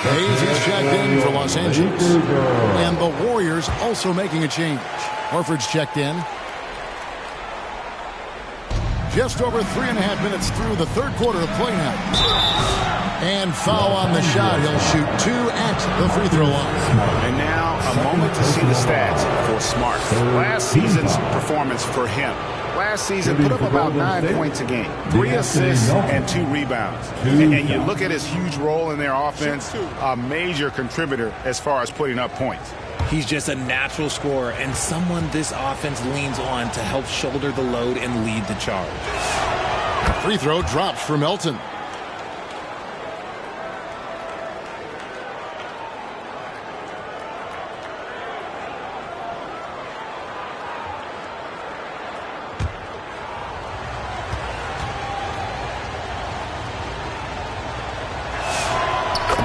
Hayes is checked in for Los Angeles. And the Warriors also making a change. Horford's checked in. Just over 3.5 minutes through the third quarter of play now. And foul on the shot. He'll shoot 2 at the free throw line. And now a moment to see the stats for Smart. Last season's performance for him. Last season put up about 9 points a game, 3 assists and 2 rebounds. And you look at his huge role in their offense, a major contributor as far as putting up points. He's just a natural scorer and someone this offense leans on to help shoulder the load and lead the charge. The free throw drops for Melton.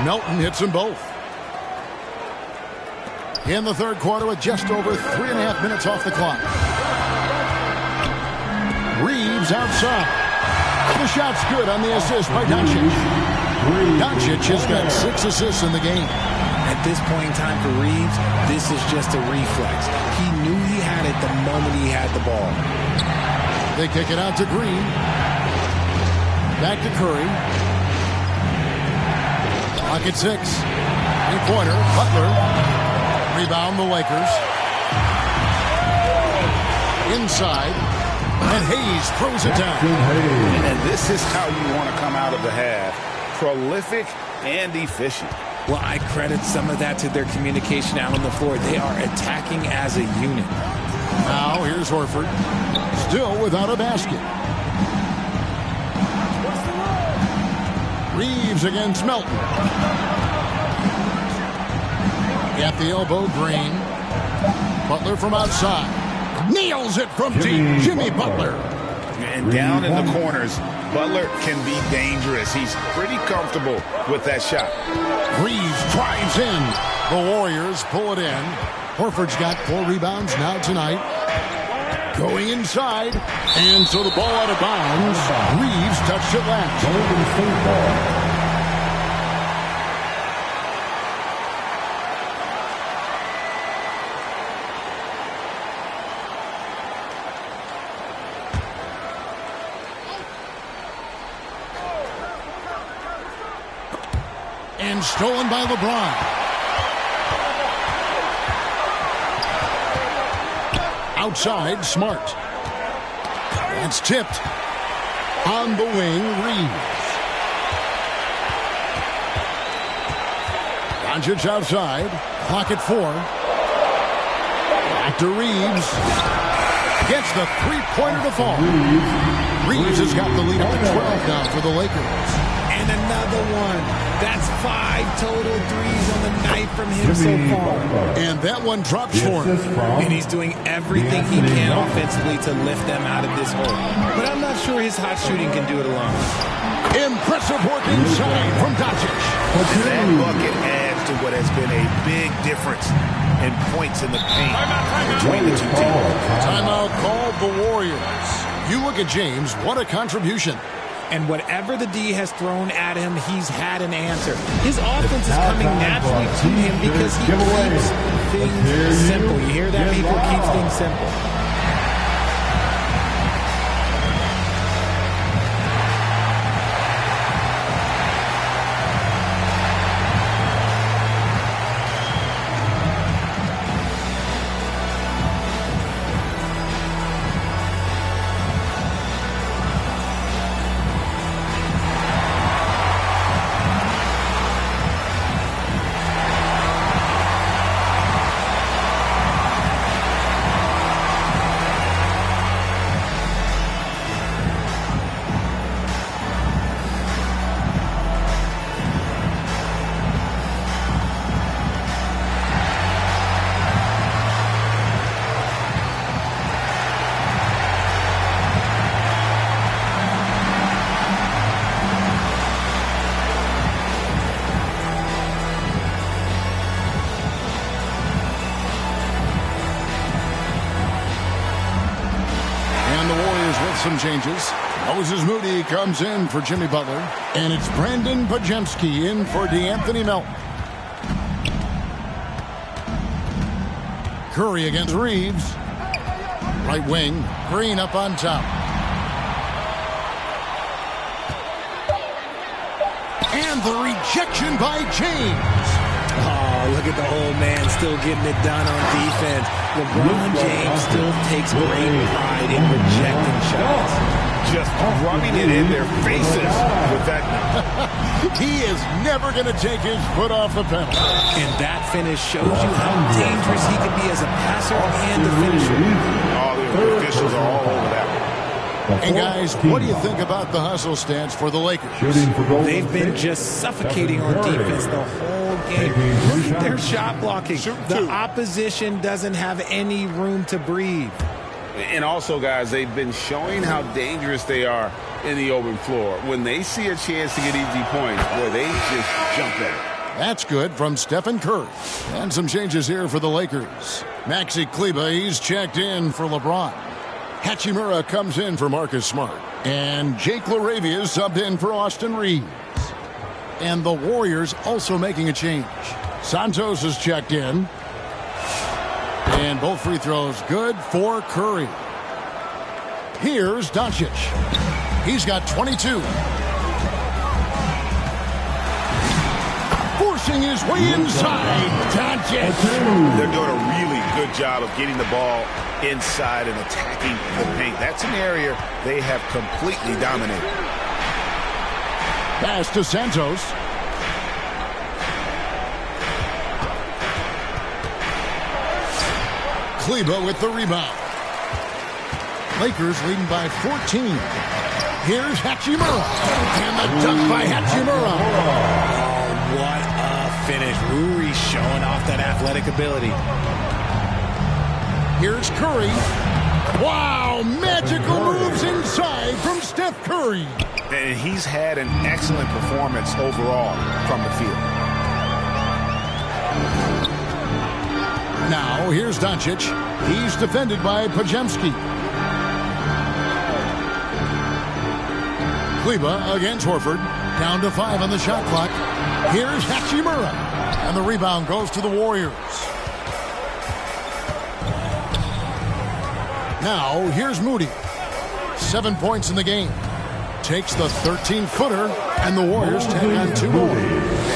Melton hits them both. In the third quarter with just over 3.5 minutes off the clock. Reeves outside. The shot's good on the assist by Doncic. Doncic has got 6 assists in the game. At this point in time for Reeves, this is just a reflex. He knew he had it the moment he had the ball. They kick it out to Green. Back to Curry. Pocket 6. Three-pointer. Butler. Rebound the Lakers. Inside. And Hayes throws it down. And this is how you want to come out of the half. Prolific and efficient. Well, I credit some of that to their communication out on the floor. They are attacking as a unit. Now here's Horford. Still without a basket. Reeves against Melton. At the elbow, Green. Butler from outside. Nails it from deep. Jimmy Butler. And down in the corners, Butler can be dangerous. He's pretty comfortable with that shot. Reeves drives in. The Warriors pull it in. Horford's got 4 rebounds now tonight. Going inside. And so the ball out of bounds. Reeves touched it last. Golden State ball. And stolen by LeBron. Outside, Smart. It's tipped. On the wing, Reeves. Doncic outside. Clock at 4. Back to Reeves. Gets the three-pointer to fall. Reeves has got the lead up to 12 now for the Lakers. And another one. That's 5 total threes on the night from him so far. And that one drops for him. And he's doing everything he can offensively to lift them out of this hole. But I'm not sure his hot shooting can do it alone. Impressive work inside from Doncic. That bucket adds to what has been a big difference in points in the paint between the two teams. Timeout called the Warriors. You look at James, what a contribution. And whatever the D has thrown at him, he's had an answer. His offense is coming naturally to him because he keeps things simple. You hear that, people? Keeps things simple. Some changes. Moses Moody comes in for Jimmy Butler. And it's Brandon Pajemski in for DeAnthony Melton. Curry against Reeves. Right wing. Green up on top. And the rejection by James. Oh, look at the old man still getting it done on defense. LeBron James still takes great pride in rejecting shots. Just rubbing it in their faces with that. He is never going to take his foot off the pedal. And that finish shows you how dangerous he can be as a passer and a finisher. All the officials are all over that one. And guys, what do you think about the hustle stance for the Lakers? They've been just suffocating on defense the whole game. Look at their shot blocking. The opposition doesn't have any room to breathe. And also, guys, they've been showing how dangerous they are in the open floor. When they see a chance to get easy points, boy, they just jump at it. That's good from Stephen Curry. And some changes here for the Lakers. Maxi Kleber, he's checked in for LeBron. Hachimura comes in for Marcus Smart. And Jake LaRavia is subbed in for Austin Reeves. And the Warriors also making a change. Santos is checked in. And both free throws good for Curry. Here's Doncic. He's got 22. Forcing his way inside. Doncic. They're doing a really good job of getting the ball inside and attacking the paint. That's an area they have completely dominated. Pass to Santos. Kleber with the rebound. Lakers leading by 14. Here's Hachimura. And the dunk by Hachimura. Oh, what a finish. Rui showing off that athletic ability. Here's Curry. Wow, magical moves inside from Steph Curry. And he's had an excellent performance overall from the field. Now, here's Doncic. He's defended by Pajemski. Kleba against Horford. Down to 5 on the shot clock. Here's Hachimura. And the rebound goes to the Warriors. Now, here's Moody. 7 points in the game. Takes the 13-footer, and the Warriors take on 2 more.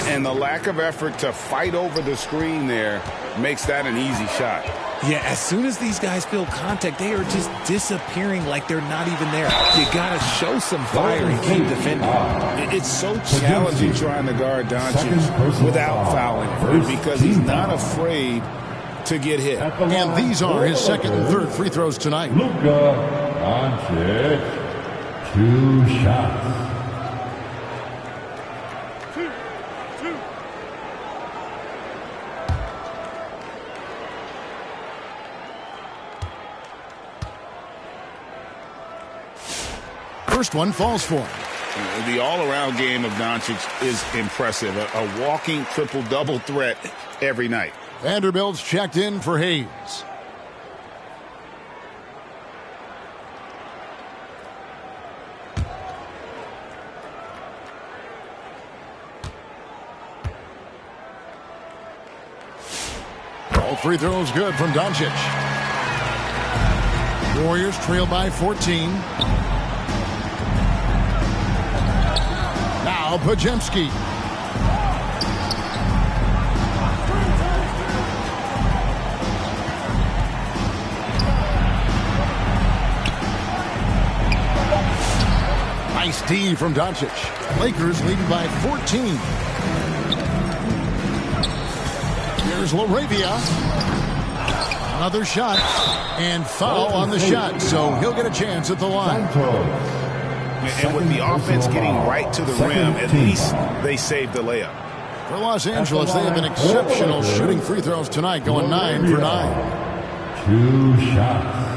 And the lack of effort to fight over the screen there makes that an easy shot. Yeah, as soon as these guys feel contact, they are just disappearing like they're not even there. You got to show some fire and keep defending. It's so challenging trying to guard Doncic without fouling him because he's not afraid to get hit. And these are his second and third free throws tonight. Luka Doncic, 2 shots. First one falls for him. The all-around game of Doncic is impressive. A walking triple-double threat every night. Vanderbilt's checked in for Hayes. All free throws good from Doncic. Warriors trail by 14. Now Pajemski. Nice D from Doncic. Lakers leading by 14. Here's LaRavia. Another shot. And foul on the shot, so he'll get a chance at the line. And with the offense getting right to the rim, at least they saved the layup. For Los Angeles, they have been exceptional shooting free throws tonight, going 9 for 9. 2 shots.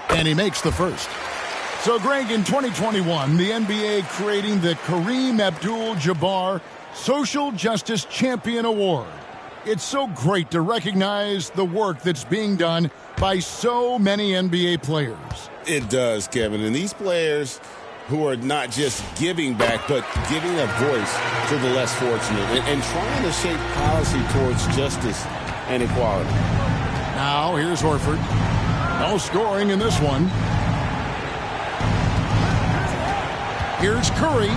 And he makes the first. So, Greg, in 2021, the NBA creating the Kareem Abdul-Jabbar Social Justice Champion Award. It's so great to recognize the work that's being done by so many NBA players. It does, Kevin. And these players who are not just giving back, but giving a voice to the less fortunate and trying to shape policy towards justice and equality. Now, here's Horford. No scoring in this one. Here's Curry.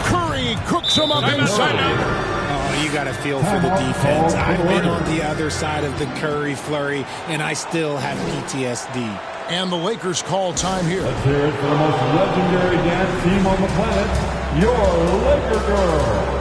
Curry cooks him up inside. Oh, you got to feel for the defense. I've been on the other side of the Curry flurry, and I still have PTSD. And the Lakers call time here. Let's hear it for the most legendary dance team on the planet, your Laker Girl.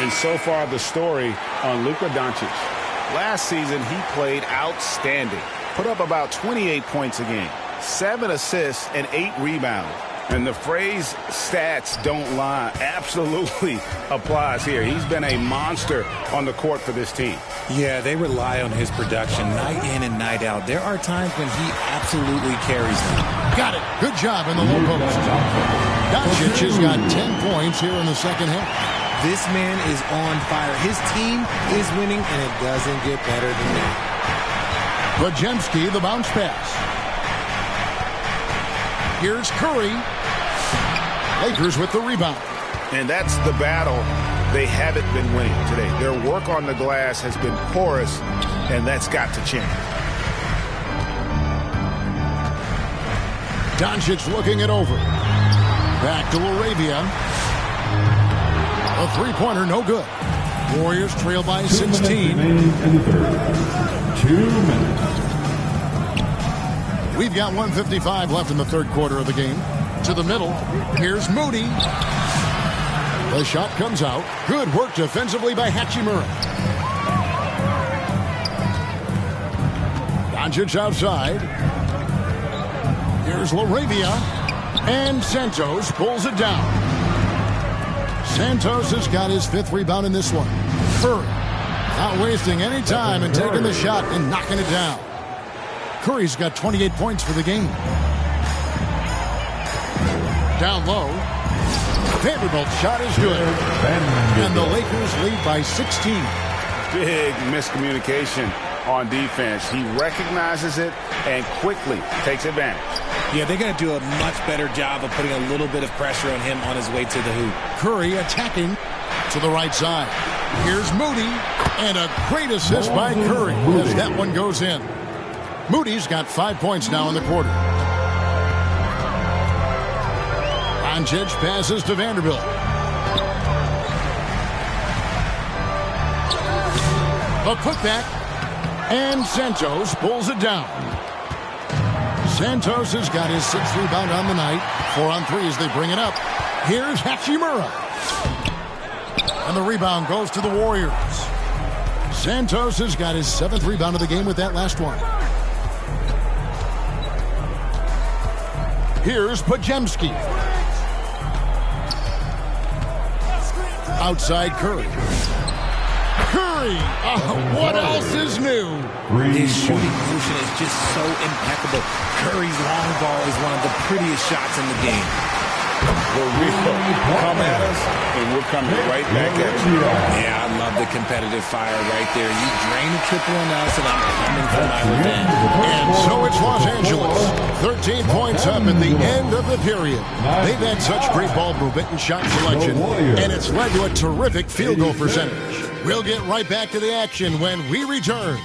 And so far, the story on Luka Doncic. Last season, he played outstanding. Put up about 28 points a game. 7 assists, and 8 rebounds. And the phrase stats don't lie absolutely applies here. He's been a monster on the court for this team. Yeah, they rely on his production night in and night out. There are times when he absolutely carries them. Got it. Good job in the low post. Doncic has got 10 points here in the second half. This man is on fire. His team is winning, and it doesn't get better than that. Podziemski, the bounce pass. Here's Curry. Lakers with the rebound. And that's the battle they haven't been winning today. Their work on the glass has been porous, and that's got to change. Doncic looking it over. Back to Laravia. A three-pointer, no good. Warriors trail by 16. 2 minutes. We've got 1:55 left in the third quarter of the game. To the middle. Here's Moody. The shot comes out. Good work defensively by Hachimura. Doncic outside. Here's Laravia. And Santos pulls it down. Santos has got his 5th rebound in this one. Curry not wasting any time and taking the shot and knocking it down. Curry's got 28 points for the game. Down low. Vanderbilt's shot is good. And the Lakers lead by 16. Big miscommunication on defense. He recognizes it and quickly takes advantage. Yeah, they got to do a much better job of putting a little bit of pressure on him on his way to the hoop. Curry attacking to the right side. Here's Moody. And a great assist by Curry as that one goes in. Moody's got 5 points now in the quarter. Doncic passes to Vanderbilt. A putback. And Santos pulls it down. Santos has got his 6th rebound on the night. 4 on 3 as they bring it up. Here's Hachimura. And the rebound goes to the Warriors. Santos has got his 7th rebound of the game with that last one. Here's Podziemski. Outside Curry. Curry! What else is new? His shooting motion is just so impeccable. Curry's long ball is one of the prettiest shots in the game. Come at us, and we're coming right back at you. Yeah, I love the competitive fire right there. You drain a triple on us, and I'm coming for my revenge. And so it's Los Angeles. 13 points up at the end of the period. They've had such great ball movement and shot selection, and it's led to a terrific field goal percentage. We'll get right back to the action when we return.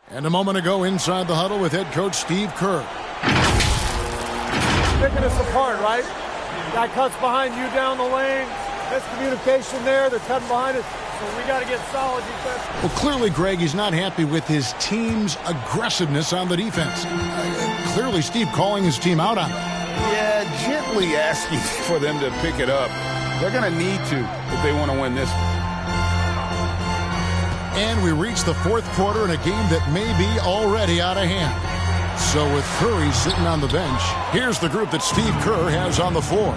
And a moment ago inside the huddle with head coach Steve Kerr. Picking us apart, right? Guy cuts behind you down the lane. Miscommunication there. They're cutting behind us. So we got to get solid defense. Well, clearly, Greg, he's not happy with his team's aggressiveness on the defense. Clearly, Steve calling his team out on it. Yeah, gently asking for them to pick it up. They're going to need to if they want to win this one. And we reach the fourth quarter in a game that may be already out of hand. So with Curry sitting on the bench, here's the group that Steve Kerr has on the floor.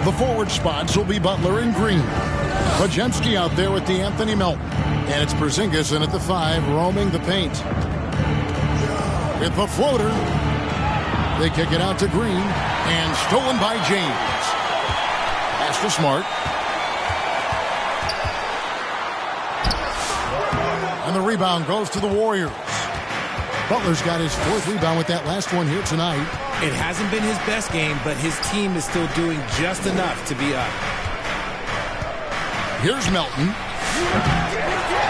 The forward spots will be Butler and Green. Podziemski out there with DeAnthony Melton. And it's Porzingis in at the 5, roaming the paint. With the floater, they kick it out to Green. And stolen by James. Pass to Smart. And the rebound goes to the Warriors. Butler's got his 4th rebound with that last one here tonight. It hasn't been his best game, but his team is still doing just enough to be up. Here's Melton.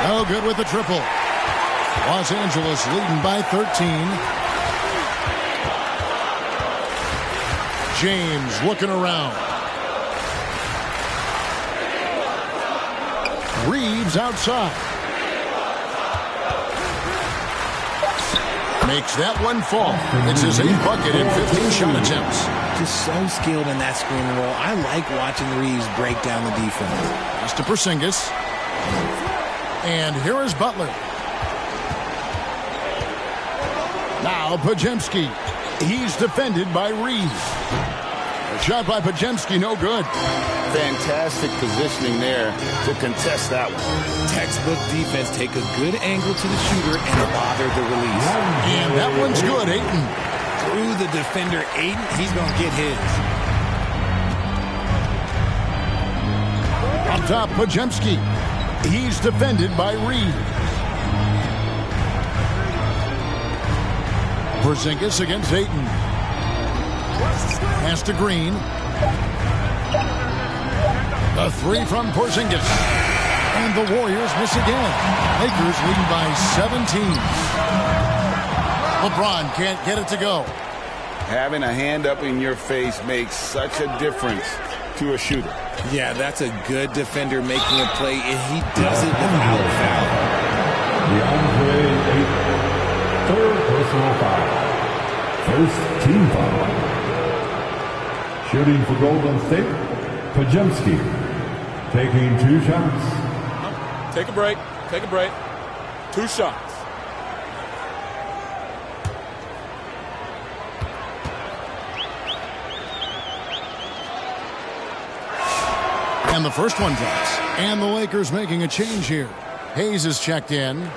No good with the triple. Los Angeles leading by 13. James looking around. Reeves outside. Makes that one fall. It's his 8th bucket in 15 shot attempts. Just so skilled in that screen and roll. I like watching Reeves break down the defense. Pass to Porzingis. And here is Butler. Now Podziemski. He's defended by Reeves. A shot by Podziemski, no good. Fantastic positioning there to contest that one. Textbook defense. Take a good angle to the shooter and bother the release. And that one's good, Ayton. Through the defender, Ayton, he's going to get his. Up top, Podziemski. He's defended by Reeves. Porzingis against Ayton. Pass to Green. The three from Porzingis. And the Warriors miss again. Lakers lead by 17. LeBron can't get it to go. Having a hand up in your face makes such a difference to a shooter. Yeah, that's a good defender making a play, and he does it without a foul. DeAndre Ayton, 3rd personal foul. 1st team foul. Shooting for Golden State, Podziemski. Taking 2 shots. Take a break. Take a break. 2 shots. And the first one drops. And the Lakers making a change here. Hayes is checked in.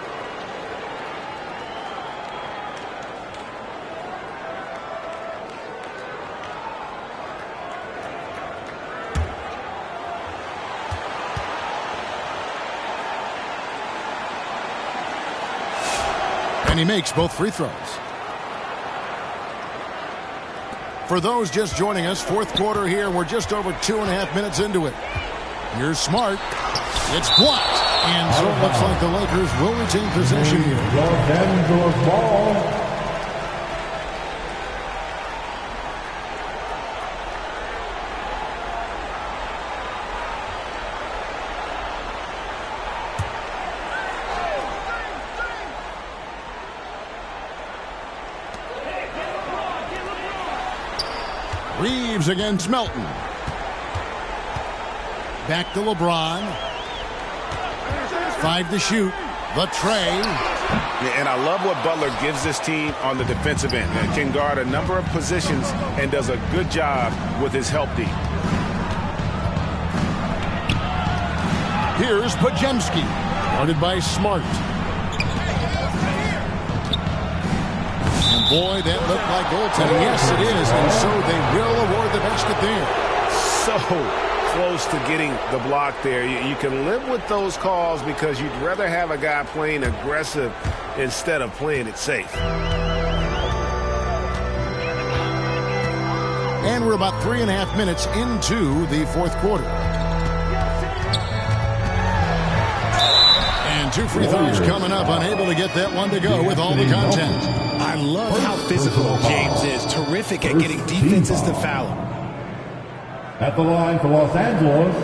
And he makes both free throws. For those just joining us, 4th quarter here. We're just over 2.5 minutes into it. Here's Smart. It's blocked. And so it looks like the Lakers will retain possession here. Los Angeles ball. Reeves against Melton. Back to LeBron. 5 to shoot. The tray. Yeah, and I love what Butler gives this team on the defensive end. Can guard a number of positions and does a good job with his help D. Here's Podziemski. Guarded by Smart. And boy, that looked like goaltending. Yes, it is. And so they will award the basket there. So close to getting the block there. You can live with those calls because you'd rather have a guy playing aggressive instead of playing it safe. And we're about 3.5 minutes into the 4th quarter. And 2 free throws coming up. Unable to get that one to go with all the content. I love how physical James is. Terrific at getting defenses to foul him. At the line for Los Angeles,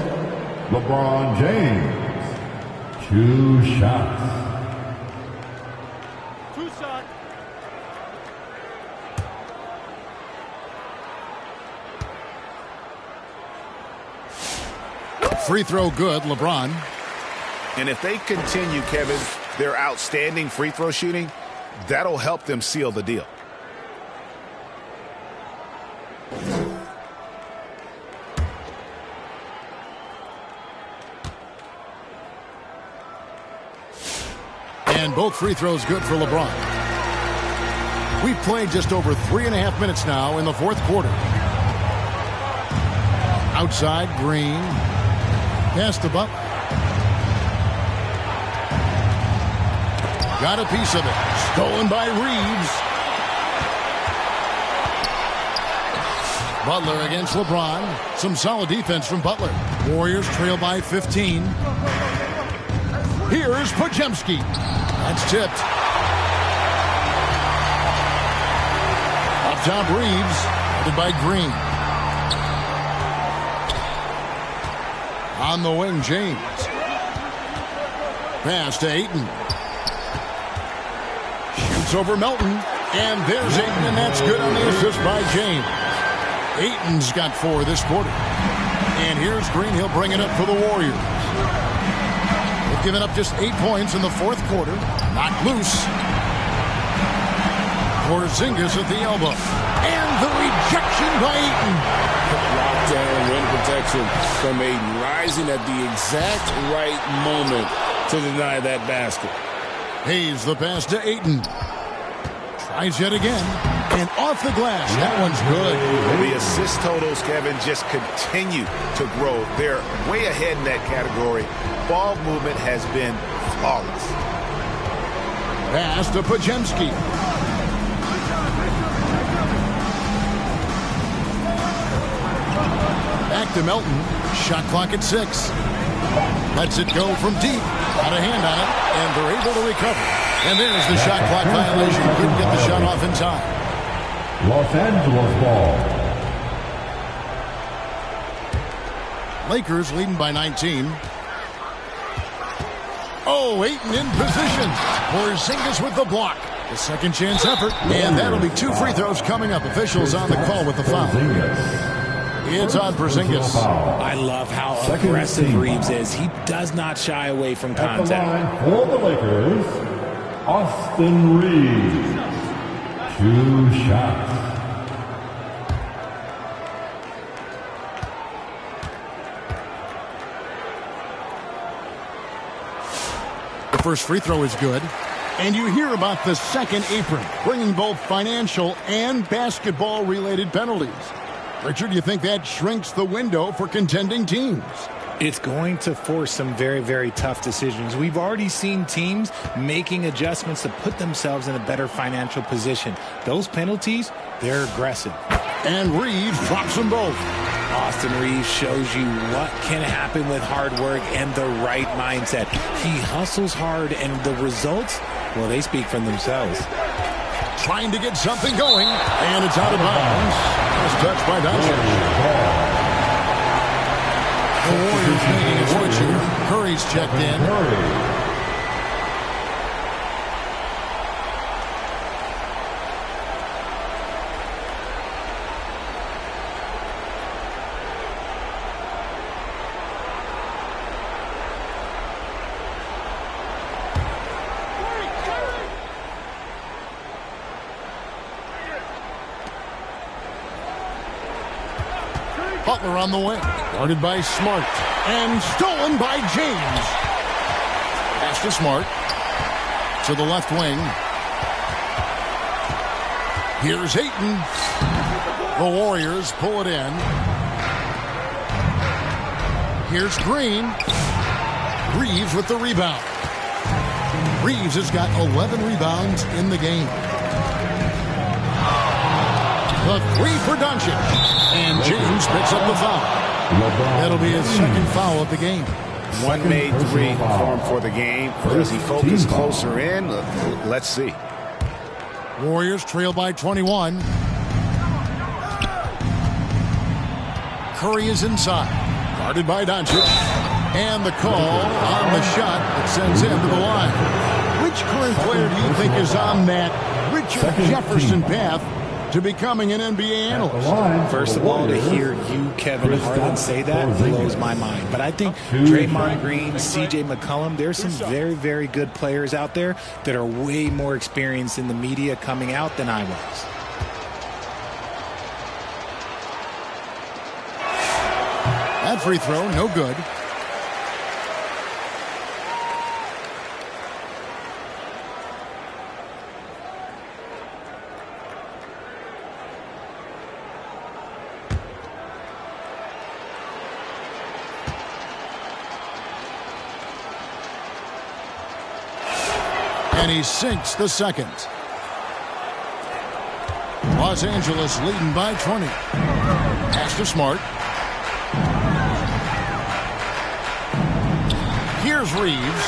LeBron James. 2 shots. 2 shots. Free throw good, LeBron. And if they continue, Kevin, their outstanding free throw shooting, that'll help them seal the deal. And both free throws good for LeBron. We've played just over 3.5 minutes now in the 4th quarter. Outside, Green. Pass to Butler. Got a piece of it. Stolen by Reeves. Butler against LeBron. Some solid defense from Butler. Warriors trail by 15. Here's Podziemski. That's tipped. Up top, Reeves. Headed by Green. On the wing, James. Pass to Ayton. Shoots over Melton. And there's Ayton, and that's good on the assist by James. Ayton's got 4 this quarter. And here's Green. He'll bring it up for the Warriors. They've given up just 8 points in the fourth quarter. Knocked loose. Porzingis at the elbow. And the rejection by Ayton. Lockdown rim protection from Ayton. Rising at the exact right moment to deny that basket. Hayes the pass to Ayton. Tries yet again. And off the glass. That one's good. The assist totals, Kevin, just continue to grow. They're way ahead in that category. Ball movement has been flawless. Pass to Pajemski. Back to Melton. Shot clock at 6. Lets it go from deep. Got a hand on it, and they're able to recover. And there's the shot clock violation. Couldn't get the shot off in time. Los Angeles ball. Lakers leading by 19. Oh, Ayton in position. Porzingis with the block. The second chance effort. And that'll be 2 free throws coming up. Officials on the call with the foul. It's on Porzingis. I love how aggressive Reeves is. He does not shy away from contact. For the Lakers, Austin Reeves. 2 shots. The first free throw is good. And you hear about the second apron, bringing both financial and basketball-related penalties. Richard, do you think that shrinks the window for contending teams? It's going to force some very, very tough decisions. We've already seen teams making adjustments to put themselves in a better financial position. Those penalties, they're aggressive. And Reeves drops them both. Austin Reeves shows you what can happen with hard work and the right mindset. He hustles hard, and the results, well, they speak for themselves. Trying to get something going, and it's out of bounds. It's touched by Doncic. The Warriors making a switch here. Curry's checked in. Butler on the wing. Guarded by Smart. And stolen by James. Pass to Smart. To the left wing. Here's Ayton. The Warriors pull it in. Here's Green. Reeves with the rebound. Reeves has got 11 rebounds in the game. The 3 for Doncic. And James picks up the foul. That'll be his second foul of the game. One made 3 for him for the game. Does he focus closer in? Let's see. Warriors trail by 21. Curry is inside. Guarded by Doncic. And the call on the shot that sends him to the line. Which current player do you think is on that Richard Jefferson path to becoming an NBA analyst? First of all, to hear you, Kevin Harlan, say that blows my mind. But I think Draymond Green, C.J. McCollum, there's some very, very good players out there that are way more experienced in the media coming out than I was. That free throw, no good. And he sinks the second. Los Angeles leading by 20. Pass to Smart. Here's Reeves.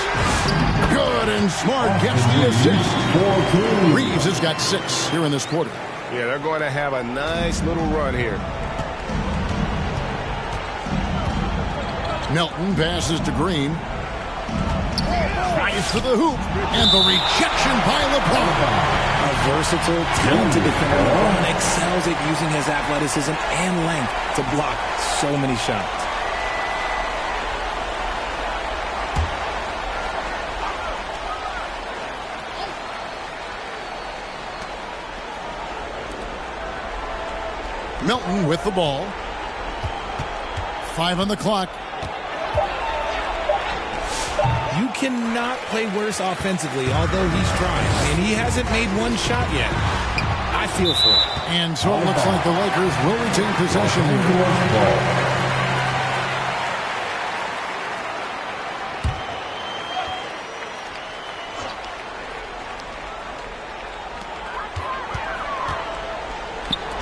Good, and Smart gets the assist. Reeves has got 6 here in this quarter. Yeah, they're going to have a nice little run here. Melton passes to Green. Tries for the hoop, and the rejection by LeBron. A versatile, talented defender. LeBron excels at using his athleticism and length to block so many shots. Milton with the ball. 5 on the clock. You cannot play worse offensively, although he's trying. And he hasn't made one shot yet. I feel for it. And so it looks like the Lakers will retain possession here.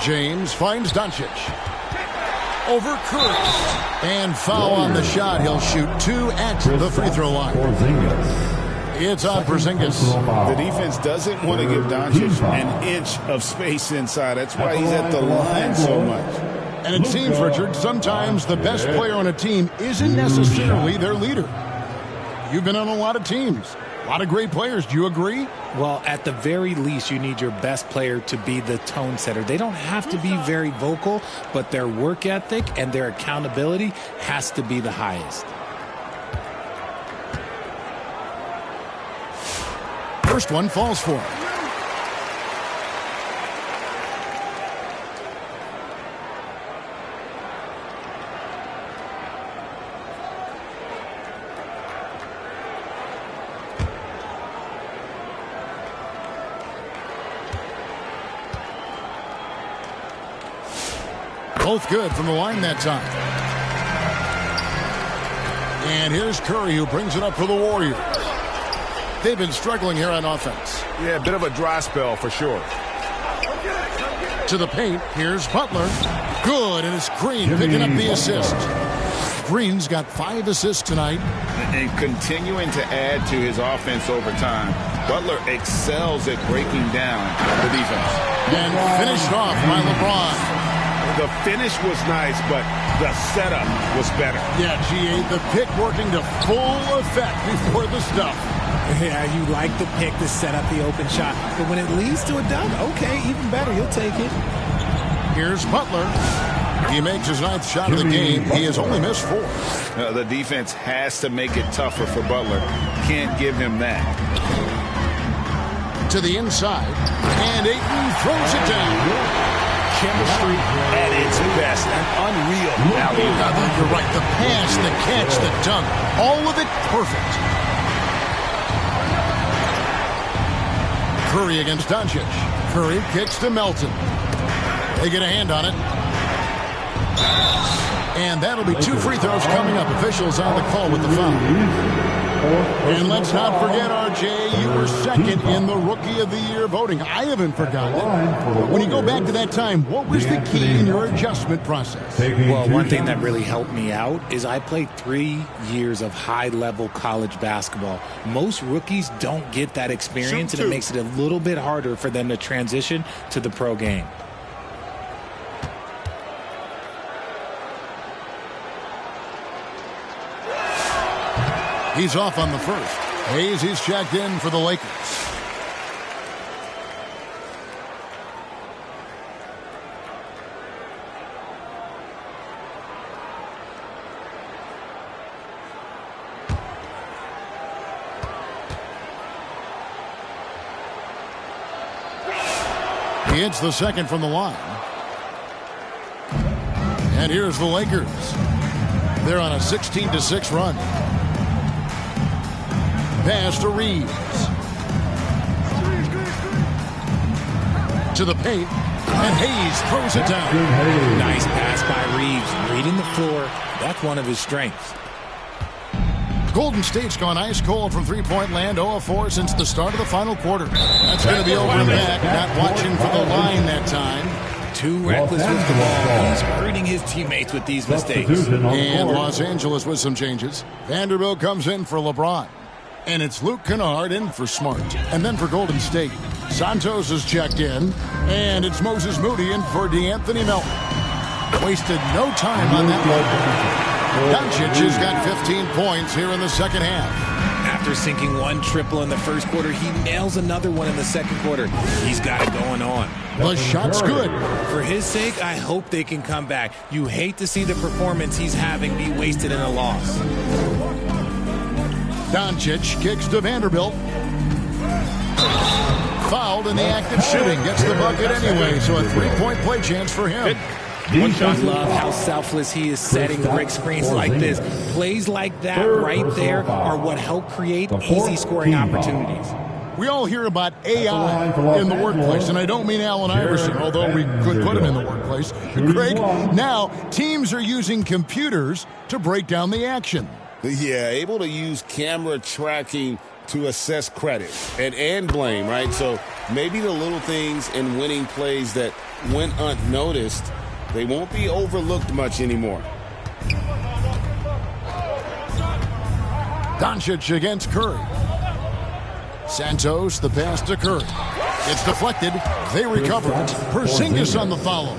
James finds Doncic. Over Curry. And foul on the shot. He'll shoot 2 at the free throw line. It's on Porzingis. The defense doesn't want to give Doncic an inch of space inside. That's why he's at the line so much. And it seems, Richard, sometimes the best player on a team isn't necessarily their leader. You've been on a lot of teams. A lot of great players. Do you agree? Well, at the very least, you need your best player to be the tone setter. They don't have to be very vocal, but their work ethic and their accountability has to be the highest. First one falls for him. Both good from the line that time. And here's Curry, who brings it up for the Warriors. They've been struggling here on offense. Yeah, a bit of a dry spell for sure. To the paint, here's Butler. Good, and it's Green picking up the assist. Green's got 5 assists tonight. And continuing to add to his offense over time, Butler excels at breaking down the defense. And finished off by LeBron. The finish was nice, but the setup was better. Yeah, G.A., the pick working to full effect before the stuff. Yeah, you like the pick to set up the open shot. But when it leads to a dunk, okay, even better. You'll take it. Here's Butler. He makes his 9th shot of the game. He has only missed 4. The defense has to make it tougher for Butler. Can't give him that. To the inside. And Ayton throws it down. Chemistry at its best. An unreal value. You're right. The pass, the catch, the dunk. All of it perfect. Curry against Doncic. Curry kicks to Melton. They get a hand on it. And that'll be 2 free throws coming up. Officials on the call with the foul. And let's not forget, RJ, you were second in the Rookie of the Year voting. I haven't forgotten it. But when you go back to that time, what was the key in your adjustment process? Well, one thing that really helped me out is I played 3 years of high-level college basketball. Most rookies don't get that experience, and it makes it a little bit harder for them to transition to the pro game. He's off on the first. Hayes, he's checked in for the Lakers. He hits the second from the line. And here's the Lakers. They're on a 16-6 run. Pass to Reeves. To the paint. And Hayes throws it down. Nice pass by Reeves. Reading the floor. That's one of his strengths. Golden State's gone ice cold from three-point land, 0 of 4 since the start of the final quarter. That's going to be over and back. Not watching for the line that time. Too reckless with the ball. He's hurting his teammates with these mistakes. And Los Angeles with some changes. Vanderbilt comes in for LeBron. And it's Luke Kennard in for Smart. And then for Golden State, Santos is checked in. And it's Moses Moody in for DeAnthony Melton. Wasted no time on that one. Doncic has got 15 points here in the second half. After sinking one triple in the first quarter, he nails another one in the second quarter. He's got it going on. The shot's good. For his sake, I hope they can come back. You hate to see the performance he's having be wasted in a loss. Doncic kicks to Vanderbilt. Fouled in the act of shooting. Gets the bucket anyway, so a three-point play chance for him. I love how selfless he is setting brick screens like this. Plays like that right there are what help create easy scoring opportunities. We all hear about AI in the workplace, and I don't mean Allen Iverson, although we could put him in the workplace. Greg, now teams are using computers to break down the action. Yeah, able to use camera tracking to assess credit and blame, right? So maybe the little things in winning plays that went unnoticed, they won't be overlooked much anymore. Doncic against Curry. Santos, the pass to Curry. It's deflected. They recover. Porzingis on the follow.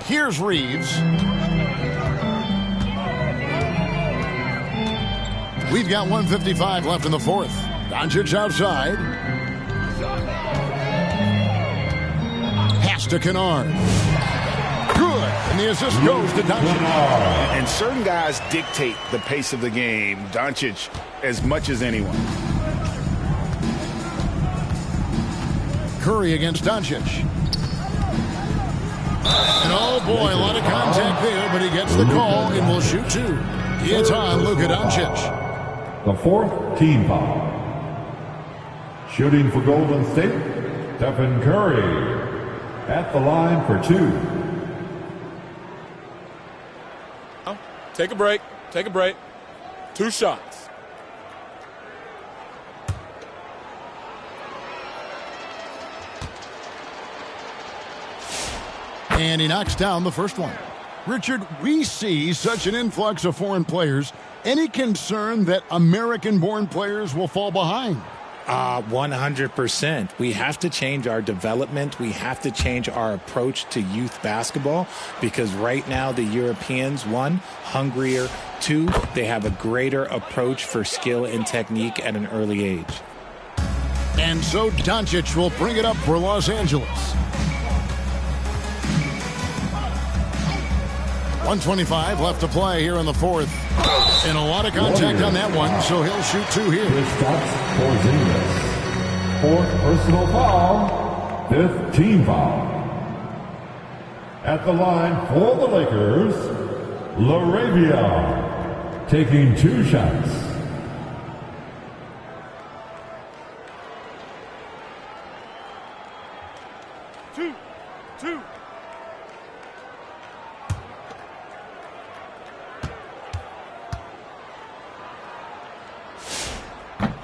Here's Reeves. We've got 1:55 left in the fourth. Doncic outside. Pass to Kennard. Good. And the assist goes to Doncic. And certain guys dictate the pace of the game. Doncic as much as anyone. Curry against Doncic. And oh boy, a lot of contact there, but he gets the call and will shoot two. It's on Luka Doncic. The fourth team foul. Shooting for Golden State, Stephen Curry at the line for two. Take a break. Take a break. 2 shots. And he knocks down the first one. Richard, we see such an influx of foreign players. Any concern that American-born players will fall behind? 100%. We have to change our development. We have to change our approach to youth basketball because right now the Europeans, 1, hungrier, 2, they have a greater approach for skill and technique at an early age. And so Doncic will bring it up for Los Angeles. 1:25 left to play here in the fourth. And a lot of contact on that one, so he'll shoot 2 here. Porzingis. Fourth personal foul. Fifth team foul. At the line for the Lakers, LaRavia taking 2 shots. Two.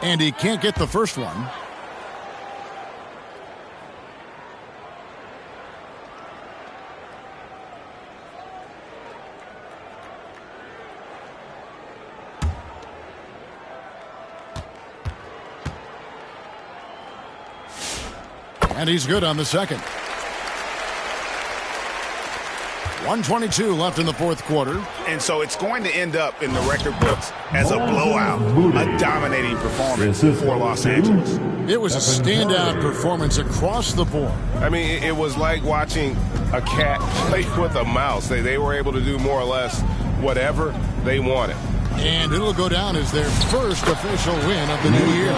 And he can't get the first one. And he's good on the second. 1:22 left in the fourth quarter. And so it's going to end up in the record books as a blowout, a dominating performance for Los Angeles. It was a standout performance across the board. I mean, it was like watching a cat play with a mouse. They were able to do more or less whatever they wanted. And it'll go down as their first official win of the new year.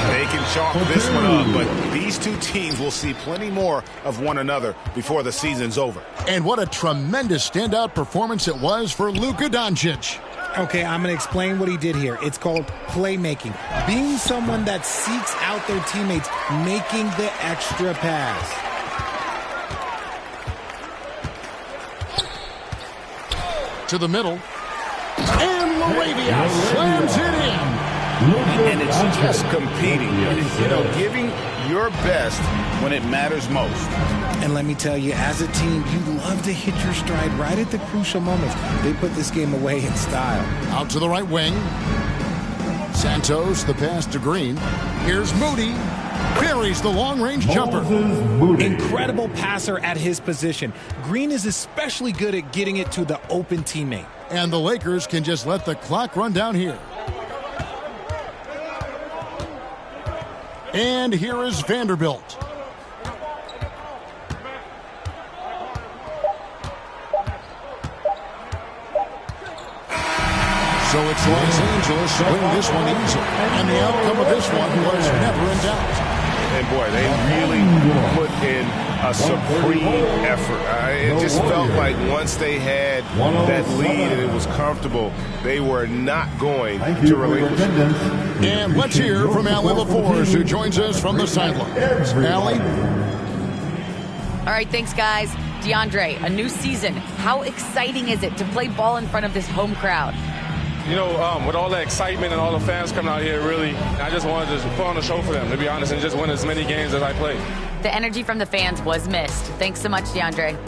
They can chalk this one up, but these two teams will see plenty more of one another before the season's over. And what a tremendous standout performance it was for Luka Doncic. Okay, I'm going to explain what he did here. It's called playmaking. Being someone that seeks out their teammates, making the extra pass. To the middle. And LaRavia slams it in. And it's just competing, giving your best when it matters most. And let me tell you, as a team, you love to hit your stride right at the crucial moments. They put this game away in style. Out to the right wing. Santos, the pass to Green. Here's Moody. Buries the long-range jumper. Incredible passer at his position. Green is especially good at getting it to the open teammate. And the Lakers can just let the clock run down here. And here is Vanderbilt. So it's Los Angeles winning this one easily. And the outcome of this one was never in doubt. And boy, they really put in a supreme effort. It just felt like once they had that lead and it was comfortable, they were not going to relinquish. And let's hear from Allie LaForce, who joins us from the sidelines. Allie? All right, thanks, guys. DeAndre, a new season. How exciting is it to play ball in front of this home crowd? You know, with all the excitement and all the fans coming out here, really, I just wanted to put on a show for them, to be honest, and just win as many games as I played. The energy from the fans was missed. Thanks so much, DeAndre.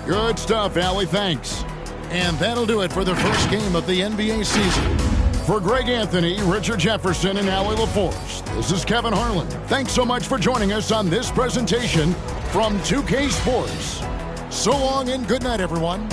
Good stuff, Allie. Thanks. And that'll do it for the first game of the NBA season. For Greg Anthony, Richard Jefferson, and Allie LaForce, this is Kevin Harlan. Thanks so much for joining us on this presentation from 2K Sports. So long and good night, everyone.